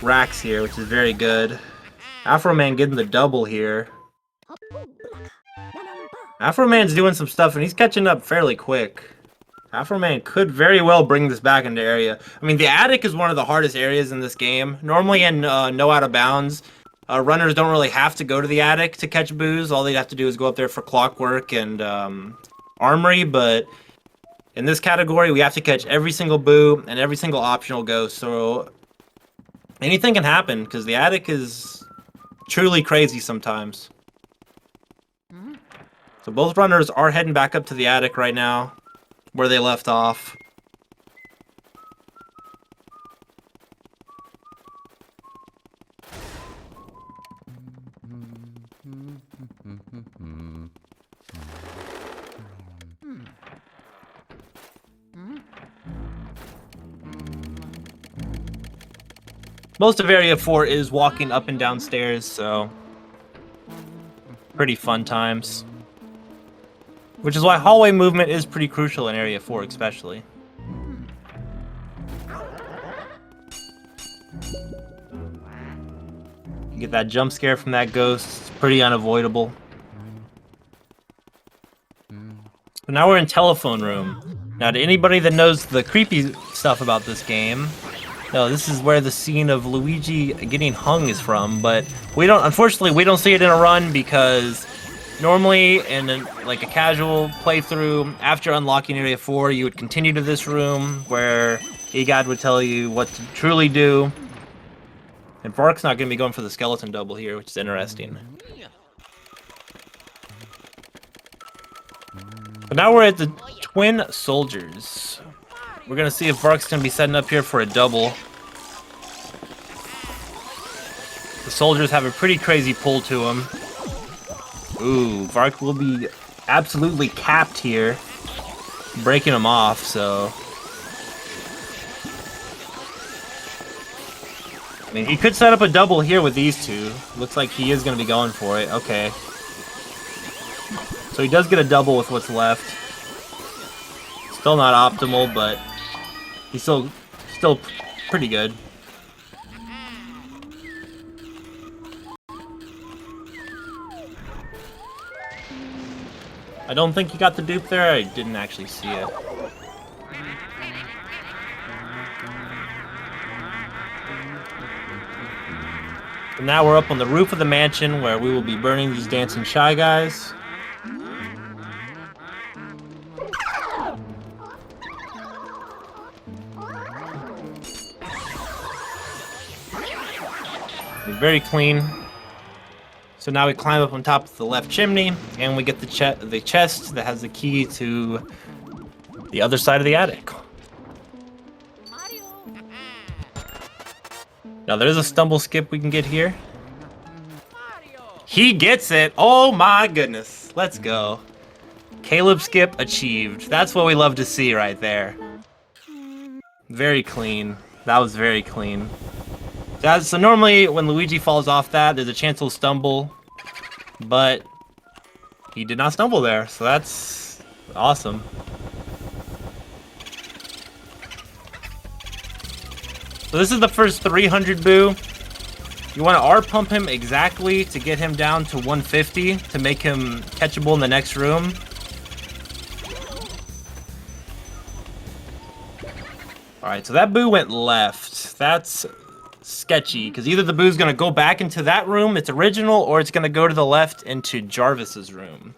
racks here, which is very good. Afroman getting the double here. Afroman's doing some stuff and he's catching up fairly quick. Afroman could very well bring this back into area. I mean, the attic is one of the hardest areas in this game. Normally in No Out of Bounds, runners don't really have to go to the attic to catch boos. All they'd have to do is go up there for clockwork and armory, but in this category, we have to catch every single boo and every single optional ghost, so anything can happen, because the attic is truly crazy sometimes. So both runners are heading back up to the attic right now, where they left off. Most of Area 4 is walking up and down stairs, so pretty fun times. Which is why hallway movement is pretty crucial in Area 4, especially. You get that jump scare from that ghost, it's pretty unavoidable. But now we're in telephone room. Now, to anybody that knows the creepy stuff about this game, no, this is where the scene of Luigi getting hung is from, but unfortunately, we don't see it in a run because normally in like a casual playthrough, after unlocking Area 4, you would continue to this room where EGAD would tell you what to truly do. And Vark's not going to be going for the skeleton double here, which is interesting. But now we're at the Twin Soldiers. We're going to see if Vark's going to be setting up here for a double. The soldiers have a pretty crazy pull to them. Ooh, Vark will be absolutely capped here, breaking him off, so... I mean, he could set up a double here with these two. Looks like he is going to be going for it. Okay. So he does get a double with what's left. Still not optimal, but he's still pretty good. I don't think he got the dupe there. I didn't actually see it. And now we're up on the roof of the mansion where we will be burning these dancing shy guys. Very clean. So now we climb up on top of the left chimney, and we get the chest that has the key to the other side of the attic. Now there is a stumble skip we can get here. He gets it! Oh my goodness! Let's go. Caleb skip achieved. That's what we love to see right there. Very clean. That was very clean. So normally when Luigi falls off that, there's a chance he'll stumble, but he did not stumble there, so that's awesome. So this is the first 300 boo. You want to R-pump him exactly to get him down to 150 to make him catchable in the next room. Alright, so that boo went left. That's sketchy, because either the boo's going to go back into that room, its original, or it's going to go to the left into Jarvis's room.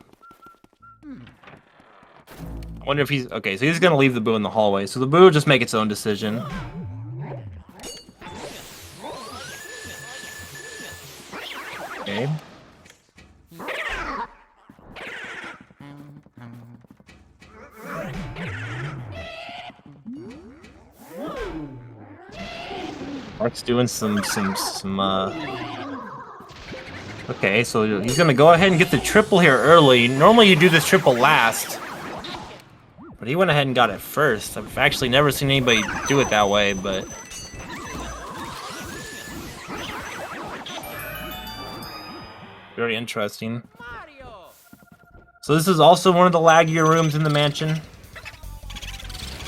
I wonder if he's... Okay, so he's going to leave the boo in the hallway, so the boo will just make its own decision. Okay. Mark's doing some Okay, so he's gonna go ahead and get the triple here early. Normally you do this triple last, but he went ahead and got it first. I've actually never seen anybody do it that way, but very interesting. So this is also one of the laggier rooms in the mansion.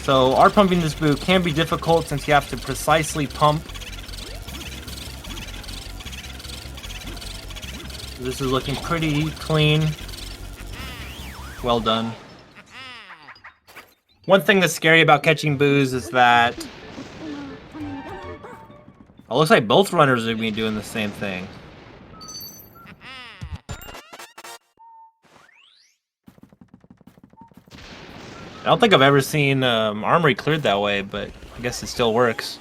So R-pumping this boo can be difficult since you have to precisely pump. This is looking pretty clean. Well done. One thing that's scary about catching boos is that it looks like both runners are going to be doing the same thing. I don't think I've ever seen Armory cleared that way, but I guess it still works.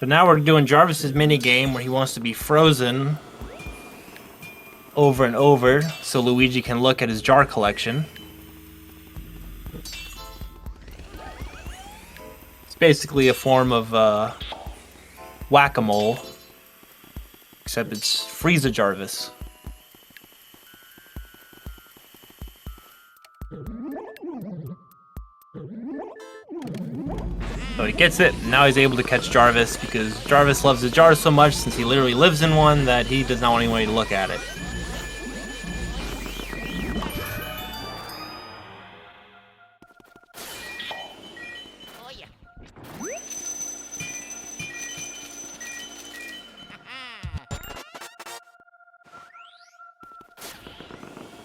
But now we're doing Jarvis's mini game where he wants to be frozen over and over so Luigi can look at his jar collection. It's basically a form of Whack-a-mole. Except it's Frieza Jarvis. So he gets it, and now he's able to catch Jarvis because Jarvis loves the jar so much since he literally lives in one that he does not want anybody to look at it.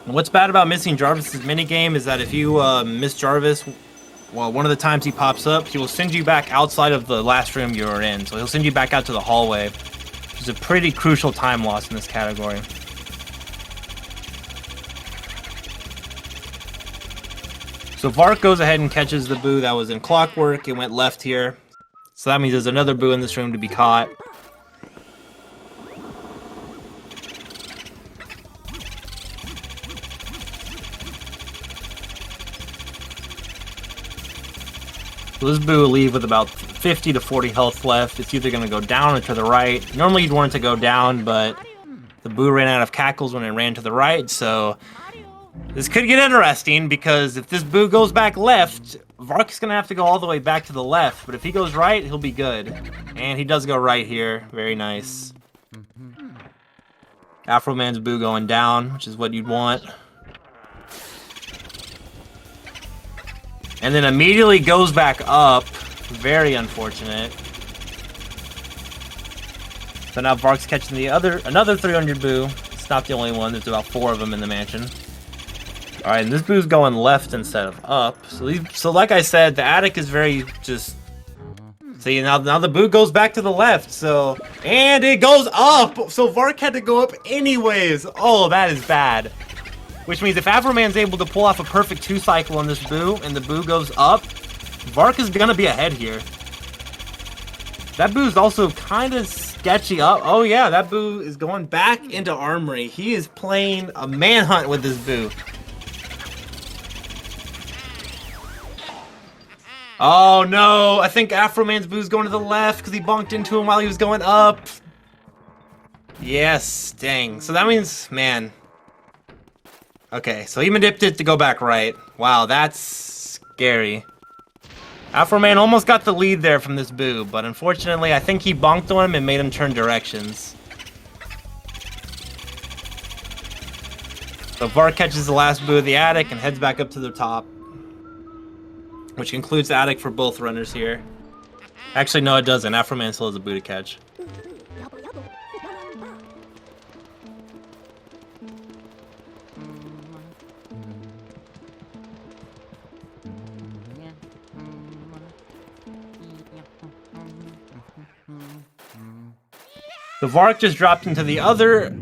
And what's bad about missing Jarvis's minigame is that if you miss Jarvis, well, one of the times he pops up, he will send you back outside of the last room you were in. So he'll send you back out to the hallway, which is a pretty crucial time loss in this category. So Vark goes ahead and catches the boo that was in Clockwork. It went left here. So that means there's another boo in this room to be caught. So this boo will leave with about 50 to 40 health left. It's either going to go down or to the right. Normally you'd want it to go down, but the boo ran out of cackles when it ran to the right, so this could get interesting because if this boo goes back left, Vark's going to have to go all the way back to the left, but if he goes right, he'll be good. And he does go right here. Very nice. Afroman's boo going down, which is what you'd want. And then immediately goes back up. Very unfortunate. So now Vark's catching another 300 boo. It's not the only one. There's about 4 of them in the mansion. All right, and this boo's going left instead of up. So like I said, the attic is very just. See, now the boo goes back to the left. So and it goes up. So Vark had to go up anyways. Oh, that is bad. Which means if Afroman's able to pull off a perfect 2-cycle on this boo, and the boo goes up, Vark is gonna be ahead here. That boo's also kind of sketchy up. Oh yeah, that boo is going back into Armory. He is playing a manhunt with this boo. Oh no, I think Afroman's boo's going to the left because he bunked into him while he was going up. Yes, dang. So that means, man. Okay, so he manipulated it to go back right. Wow, that's scary. Afroman almost got the lead there from this boo, but unfortunately, I think he bonked on him and made him turn directions. So Vark catches the last boo of the attic and heads back up to the top, which concludes the attic for both runners here. Actually, no, it doesn't. Afroman still has a boo to catch. The Vark just dropped into the other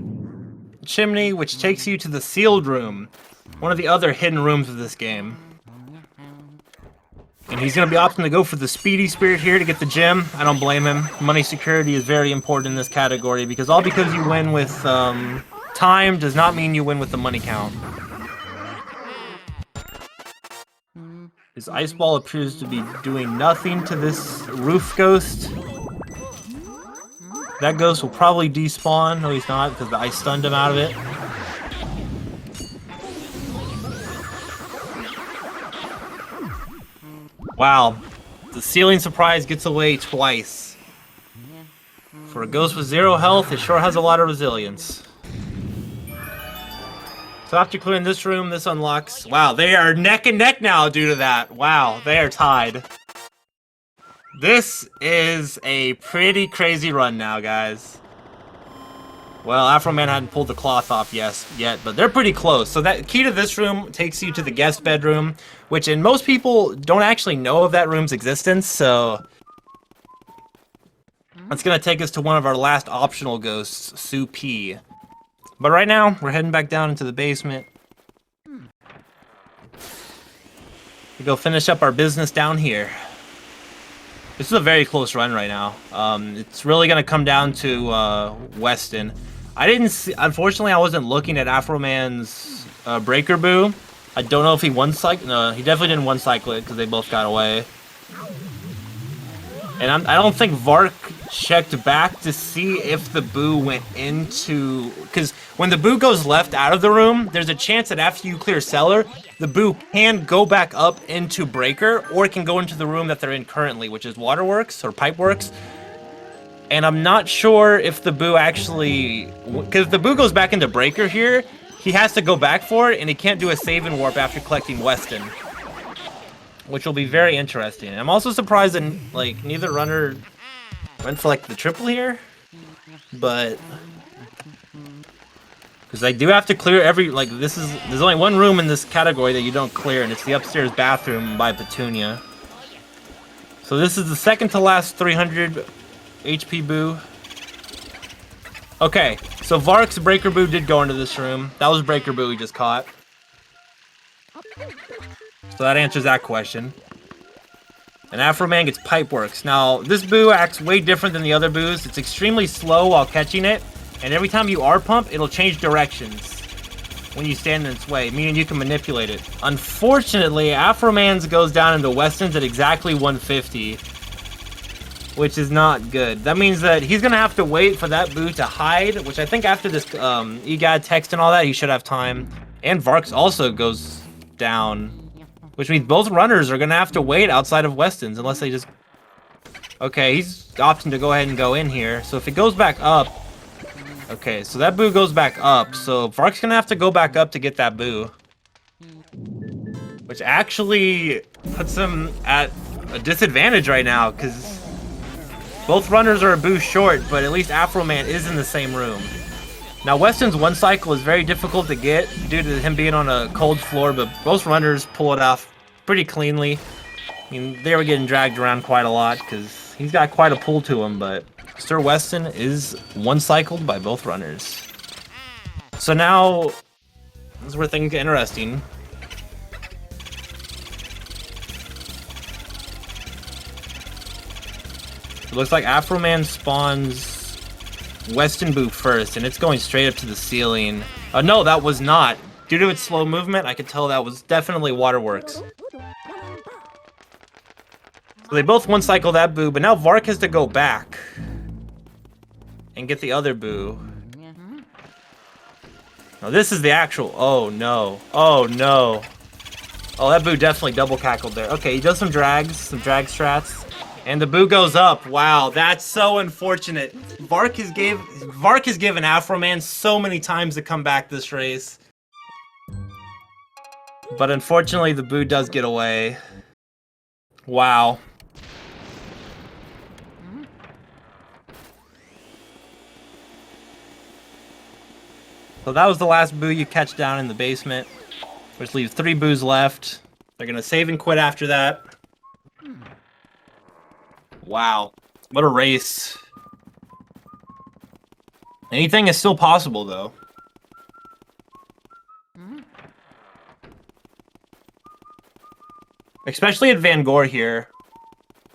chimney, which takes you to the sealed room, one of the other hidden rooms of this game. And he's going to be opting to go for the Speedy Spirit here to get the gem. I don't blame him. Money security is very important in this category because you win with time does not mean you win with the money count. His ice ball appears to be doing nothing to this roof ghost. That ghost will probably despawn. No, he's not, because the ice stunned him out of it. Wow. The ceiling surprise gets away twice. For a ghost with 0 health, it sure has a lot of resilience. So after clearing this room, this unlocks... Wow, they are neck and neck now due to that. Wow, they are tied. This is a pretty crazy run now, guys. Well, Afroman hadn't pulled the cloth off yet, but they're pretty close. So that key to this room takes you to the guest bedroom, which most people don't actually know of that room's existence, so... That's gonna take us to one of our last optional ghosts, Sue P. But right now, we're heading back down into the basement. We go finish up our business down here. This is a very close run right now. It's really gonna come down to Weston. I didn't see, unfortunately, I wasn't looking at Afroman's Breaker Boo. I don't know if he one-cycle. No, he definitely didn't one-cycle it because they both got away. And I don't think Vark checked back to see if the boo went into... Because when the boo goes left out of the room, there's a chance that after you clear cellar, the boo can go back up into breaker, or it can go into the room that they're in currently, which is waterworks or pipeworks. And I'm not sure if the boo actually... Because if the boo goes back into breaker here, he has to go back for it, and he can't do a save and warp after collecting Weston. Which will be very interesting. I'm also surprised that, like, neither runner went for, like, the triple here. But... Because I do have to clear every... Like, there's only one room in this category that you don't clear, and it's the upstairs bathroom by Petunia. So this is the second to last 300 HP boo. Okay, so Vark's breaker boo did go into this room. That was breaker boo he just caught. So that answers that question. And Afroman gets Pipeworks. Now, this boo acts way different than the other boos. It's extremely slow while catching it, and every time you R-pump, it'll change directions when you stand in its way, meaning you can manipulate it. Unfortunately, Afroman's goes down into Weston's at exactly 150, which is not good. That means that he's gonna have to wait for that boo to hide, which I think after this EGAD text and all that, he should have time. And Vark's also goes down, which means both runners are gonna have to wait outside of Weston's unless they just... Okay, he's opting to go ahead and go in here. So if it goes back up... Okay, so that boo goes back up. So Vark's gonna have to go back up to get that boo. Which actually puts him at a disadvantage right now, because both runners are a boo short, but at least Afroman is in the same room. Now, Weston's one cycle is very difficult to get due to him being on a cold floor, but both runners pull it off pretty cleanly. I mean, they were getting dragged around quite a lot because he's got quite a pull to him, but Sir Weston is one cycled by both runners. So now, this is where things get interesting. It looks like Afroman spawns Weston boo first, and it's going straight up to the ceiling. No, that was not. Due to its slow movement, I could tell that was definitely waterworks. So they both one cycle that boo, but now Vark has to go back and get the other boo. Now this is the actual... Oh no. Oh no. Oh, that boo definitely double cackled there. Okay, he does some drags, some drag strats. And the boo goes up. Wow, that's so unfortunate. Vark has given Afroman so many times to come back this race. But unfortunately, the boo does get away. Wow. So that was the last boo you catch down in the basement, which leaves 3 boos left. They're gonna save and quit after that. Wow, what a race. Anything is still possible, though. Especially at Van Gogh here,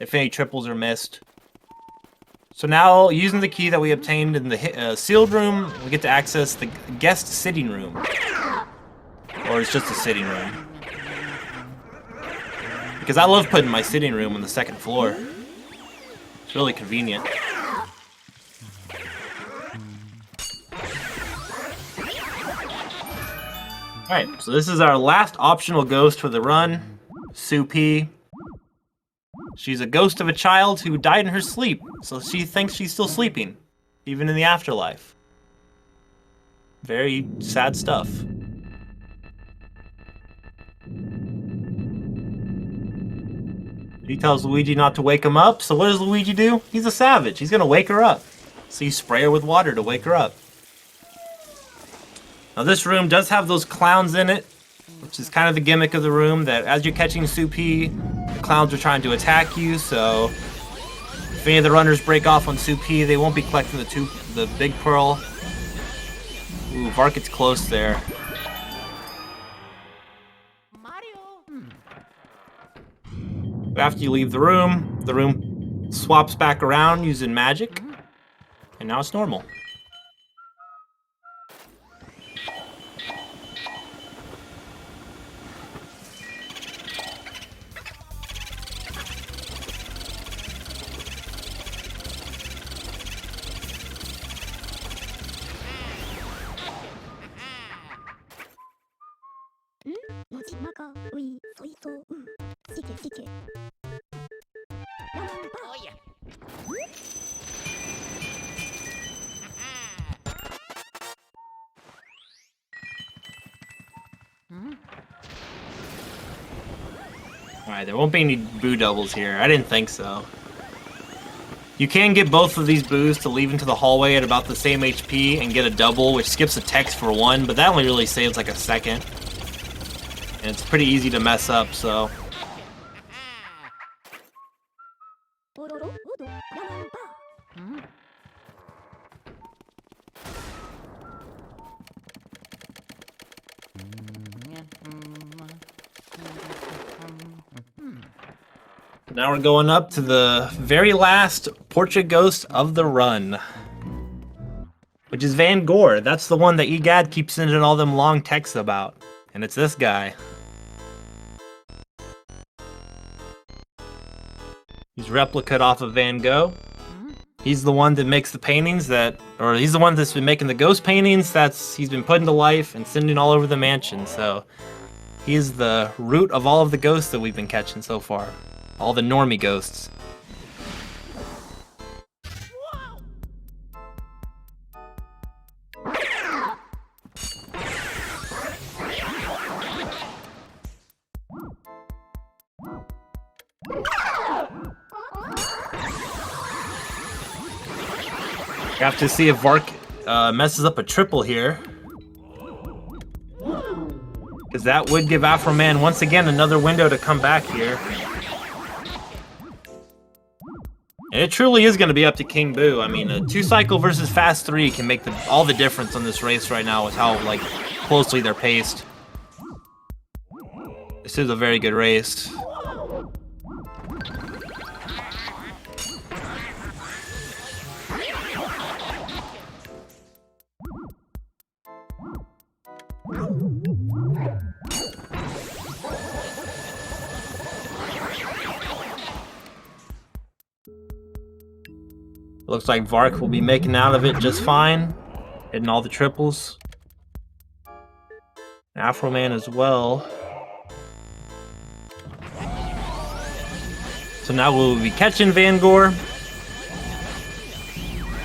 if any triples are missed. So now, using the key that we obtained in the sealed room, we get to access the guest sitting room. Or it's just a sitting room. Because I love putting my sitting room on the 2nd floor. It's really convenient. Alright, so this is our last optional ghost for the run. Sue P. She's a ghost of a child who died in her sleep, so she thinks she's still sleeping, even in the afterlife. Very sad stuff. He tells Luigi not to wake him up, so what does Luigi do? He's a savage. He's gonna wake her up. So you spray her with water to wake her up. Now this room does have those clowns in it, which is kind of the gimmick of the room, that as you're catching Sue P, the clowns are trying to attack you, so if any of the runners break off on Sue P, they won't be collecting the big pearl. Ooh, Vark gets close there. After you leave the room swaps back around using magic, and now it's normal. Alright, there won't be any boo doubles here. I didn't think so. You can get both of these boos to leave into the hallway at about the same HP and get a double, which skips a text for one, but that only really saves like a second. And it's pretty easy to mess up, so... Now we're going up to the very last portrait ghost of the run, which is Van Gogh. That's the one that Egad keeps sending all them long texts about, and it's this guy. He's replicated off of Van Gogh. He's the one that makes the paintings he's the one that's been making the ghost paintings he's been putting to life and sending all over the mansion. So he's the root of all of the ghosts that we've been catching so far. All the normie ghosts. You have to see if Vark messes up a triple here. Because that would give Afroman once again another window to come back here. And it truly is going to be up to King Boo. I mean, a 2-cycle versus Fast 3 can make all the difference on this race right now with how closely they're paced. This is a very good race. Looks like Vark will be making out of it just fine, hitting all the triples. Afroman as well. So now we'll be catching Van Gogh.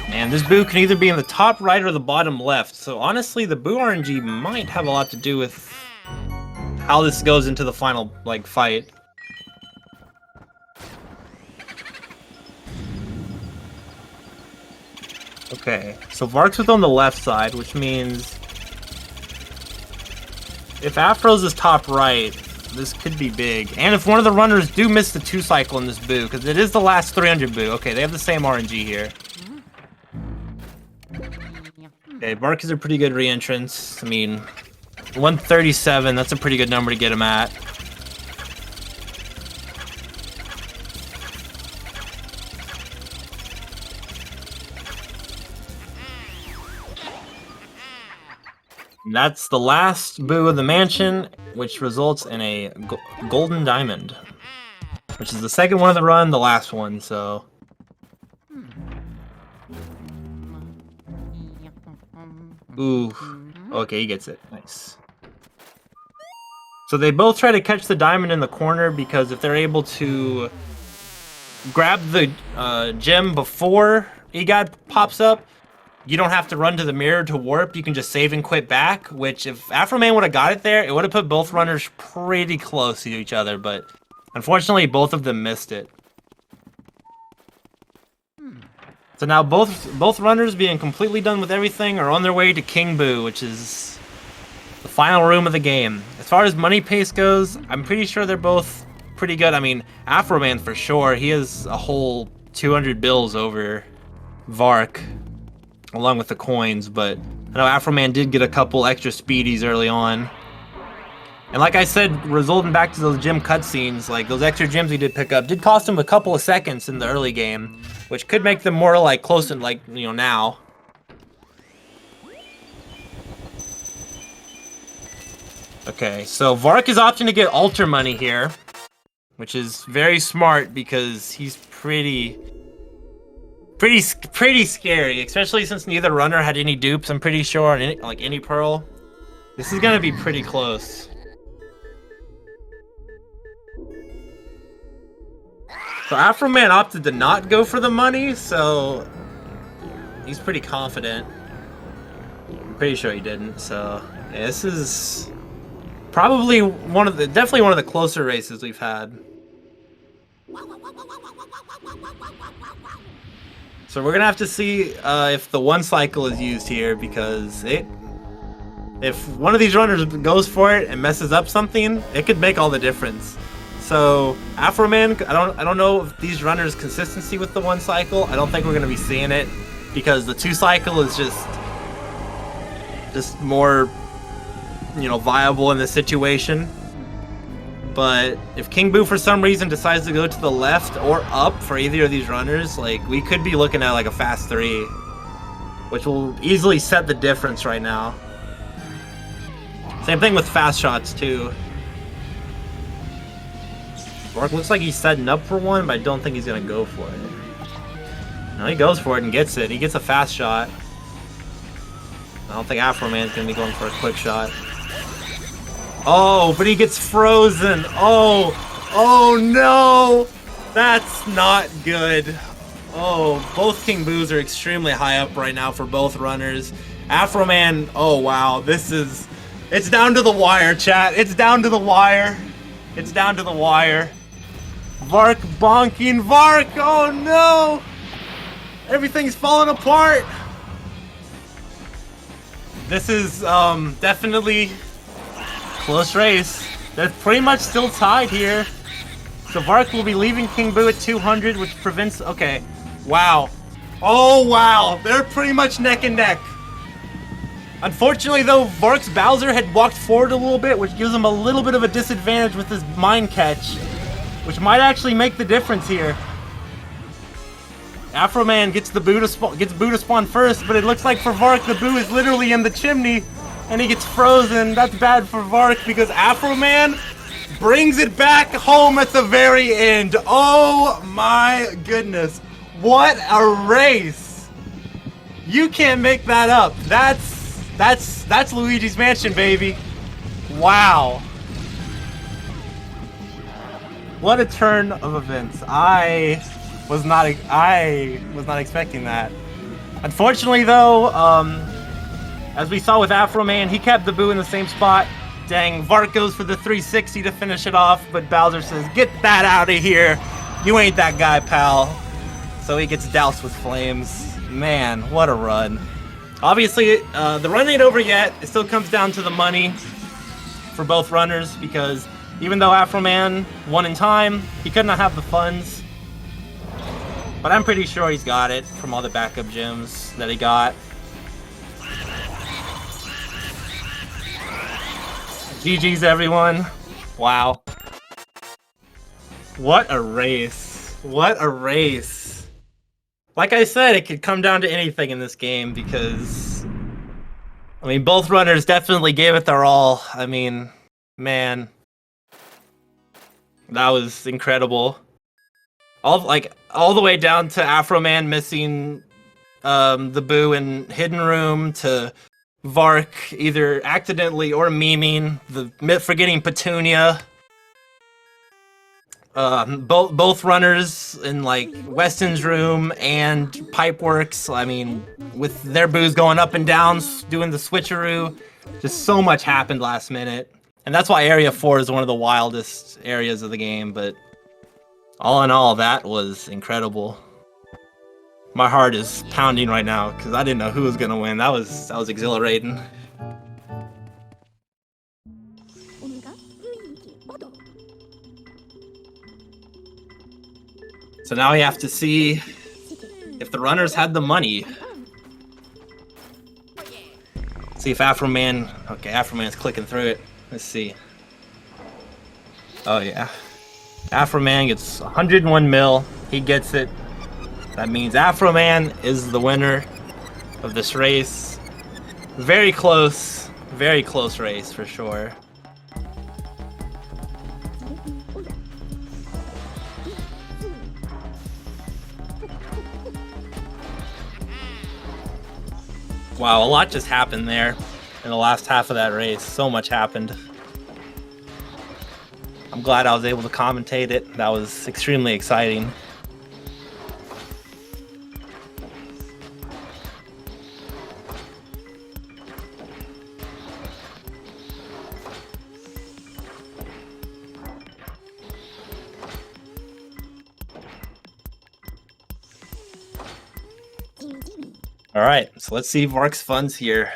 And this boo can either be in the top right or the bottom left. So honestly, the boo RNG might have a lot to do with how this goes into the final fight. Okay, so Vark's on the left side, which means if Afro's is top right, this could be big. And if one of the runners do miss the 2-cycle in this boo, because it is the last 300 boo. Okay, they have the same RNG here. Okay, Vark is a pretty good re-entrance. I mean, 137, that's a pretty good number to get him at. And that's the last boo of the mansion, which results in a golden diamond, which is the second one of the run, the last one, so... Ooh, okay, he gets it. Nice. So they both try to catch the diamond in the corner because if they're able to grab the gem before Egad pops up, you don't have to run to the mirror to warp. You can just save and quit back, which if Afroman would have got it there, it would have put both runners pretty close to each other, but unfortunately both of them missed it. So now both runners, being completely done with everything, are on their way to King Boo, which is the final room of the game. As far as money pace goes, I'm pretty sure they're both pretty good. I mean, Afroman for sure. He has a whole 200 bills over Vark, along with the coins, but I know Afroman did get a couple extra speedies early on. And like I said, resulting back to those gym cutscenes, those extra gems he did pick up did cost him a couple of seconds in the early game, which could make them more close and now. Okay, so Vark is opting to get altar money here, which is very smart because he's pretty scary, especially since neither runner had any dupes, I'm pretty sure, on any pearl. This is gonna be pretty close. So Afroman opted to not go for the money, so he's pretty confident. I'm pretty sure he didn't, so yeah, this is probably definitely one of the closer races we've had. So we're gonna have to see if the one cycle is used here, because if one of these runners goes for it and messes up something, it could make all the difference. So Afroman, I don't know if these runners' consistency with the one cycle. I don't think we're gonna be seeing it, because the two cycle is just more, you know, viable in this situation. But if King Boo for some reason decides to go to the left or up for either of these runners, like, we could be looking at like a fast 3, which will easily set the difference right now. Same thing with fast shots too. Vark looks like he's setting up for one, but I don't think he's gonna go for it. No, he goes for it and gets it. He gets a fast shot. I don't think Afroman's gonna be going for a quick shot. Oh, but he gets frozen. Oh no! That's not good. Oh, both King Boos are extremely high up right now for both runners. Afroman, oh wow, it's down to the wire, chat. It's down to the wire. It's down to the wire. Vark bonking. Vark, oh no! Everything's falling apart. This is definitely close race. They're pretty much still tied here. So Vark will be leaving King Boo at 200, which prevents... Okay. Wow. Oh, wow. They're pretty much neck and neck. Unfortunately, though, Vark's Bowser had walked forward a little bit, which gives him a little bit of a disadvantage with his mine catch, which might actually make the difference here. Afroman gets Boo to spawn first, but it looks like for Vark, the Boo is literally in the chimney, and he gets frozen. That's bad for Vark, because Afroman brings it back home at the very end. Oh my goodness. What a race. You can't make that up. That's Luigi's Mansion, baby. Wow. What a turn of events. I was not expecting that. Unfortunately though, as we saw with Afroman, he kept the Boo in the same spot. Dang, Vark goes for the 360 to finish it off, but Bowser says, "Get that out of here. You ain't that guy, pal." So he gets doused with flames. Man, what a run. Obviously, the run ain't over yet. It still comes down to the money for both runners, because even though Afroman won in time, he could not have the funds. But I'm pretty sure he's got it from all the backup gems that he got. GG's, everyone. Wow. What a race. What a race. Like I said, it could come down to anything in this game, because I mean, both runners definitely gave it their all. I mean, man, that was incredible. All the way down to Afroman missing the Boo in Hidden Room, to Vark either accidentally or memeing forgetting Petunia. Both runners in like Weston's room and Pipeworks. I mean, with their Boos going up and down, doing the switcheroo. Just so much happened last minute, and that's why Area 4 is one of the wildest areas of the game. But all in all, that was incredible. My heart is pounding right now because I didn't know who was gonna win. That was exhilarating. So now we have to see if the runners had the money. See if Afroman... Okay, Afroman's clicking through it. Let's see. Oh yeah. Afroman gets 101 mil. He gets it. That means Afroman is the winner of this race. Very close race for sure. Wow, a lot just happened there in the last half of that race. So much happened. I'm glad I was able to commentate it. That was extremely exciting. All right, so let's see Vark's funds here.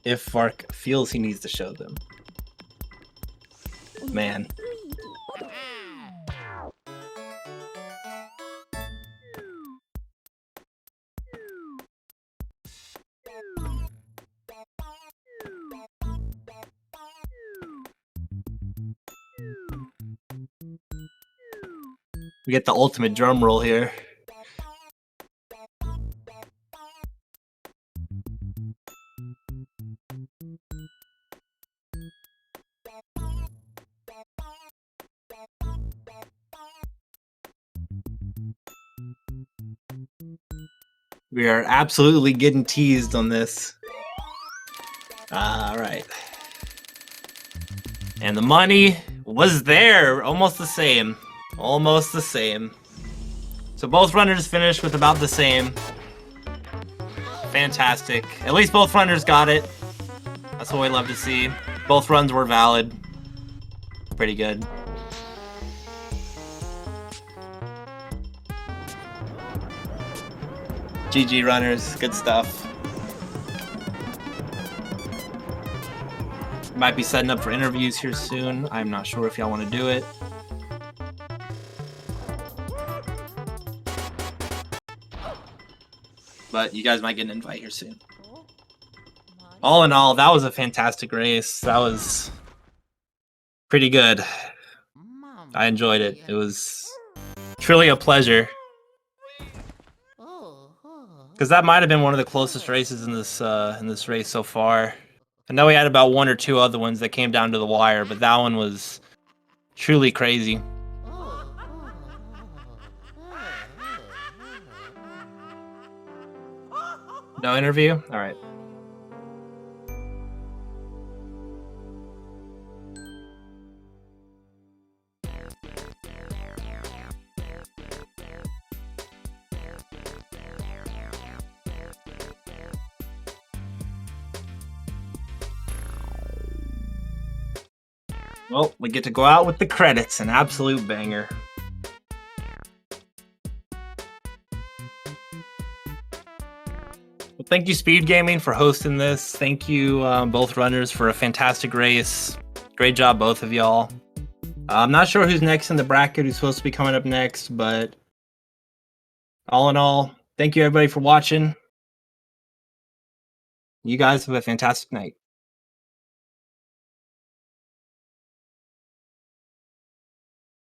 If Vark feels he needs to show them. Man. We get the ultimate drum roll here. We are absolutely getting teased on this. All right. And the money was there. Almost the same. Almost the same. So both runners finished with about the same. Fantastic. At least both runners got it. That's what we love to see. Both runs were valid. Pretty good. GG runners, good stuff. Might be setting up for interviews here soon. I'm not sure if y'all want to do it. But you guys might get an invite here soon. All in all, that was a fantastic race. That was pretty good. I enjoyed it. It was truly a pleasure. Because that might have been one of the closest races in this race so far. I know we had about one or two other ones that came down to the wire, but that one was truly crazy. No interview? All right. Well, we get to go out with the credits, an absolute banger. Well, thank you, SpeedGaming, for hosting this. Thank you, both runners, for a fantastic race. Great job, both of y'all. I'm not sure who's next in the bracket, who's supposed to be coming up next, but all in all, thank you, everybody, for watching. You guys have a fantastic night.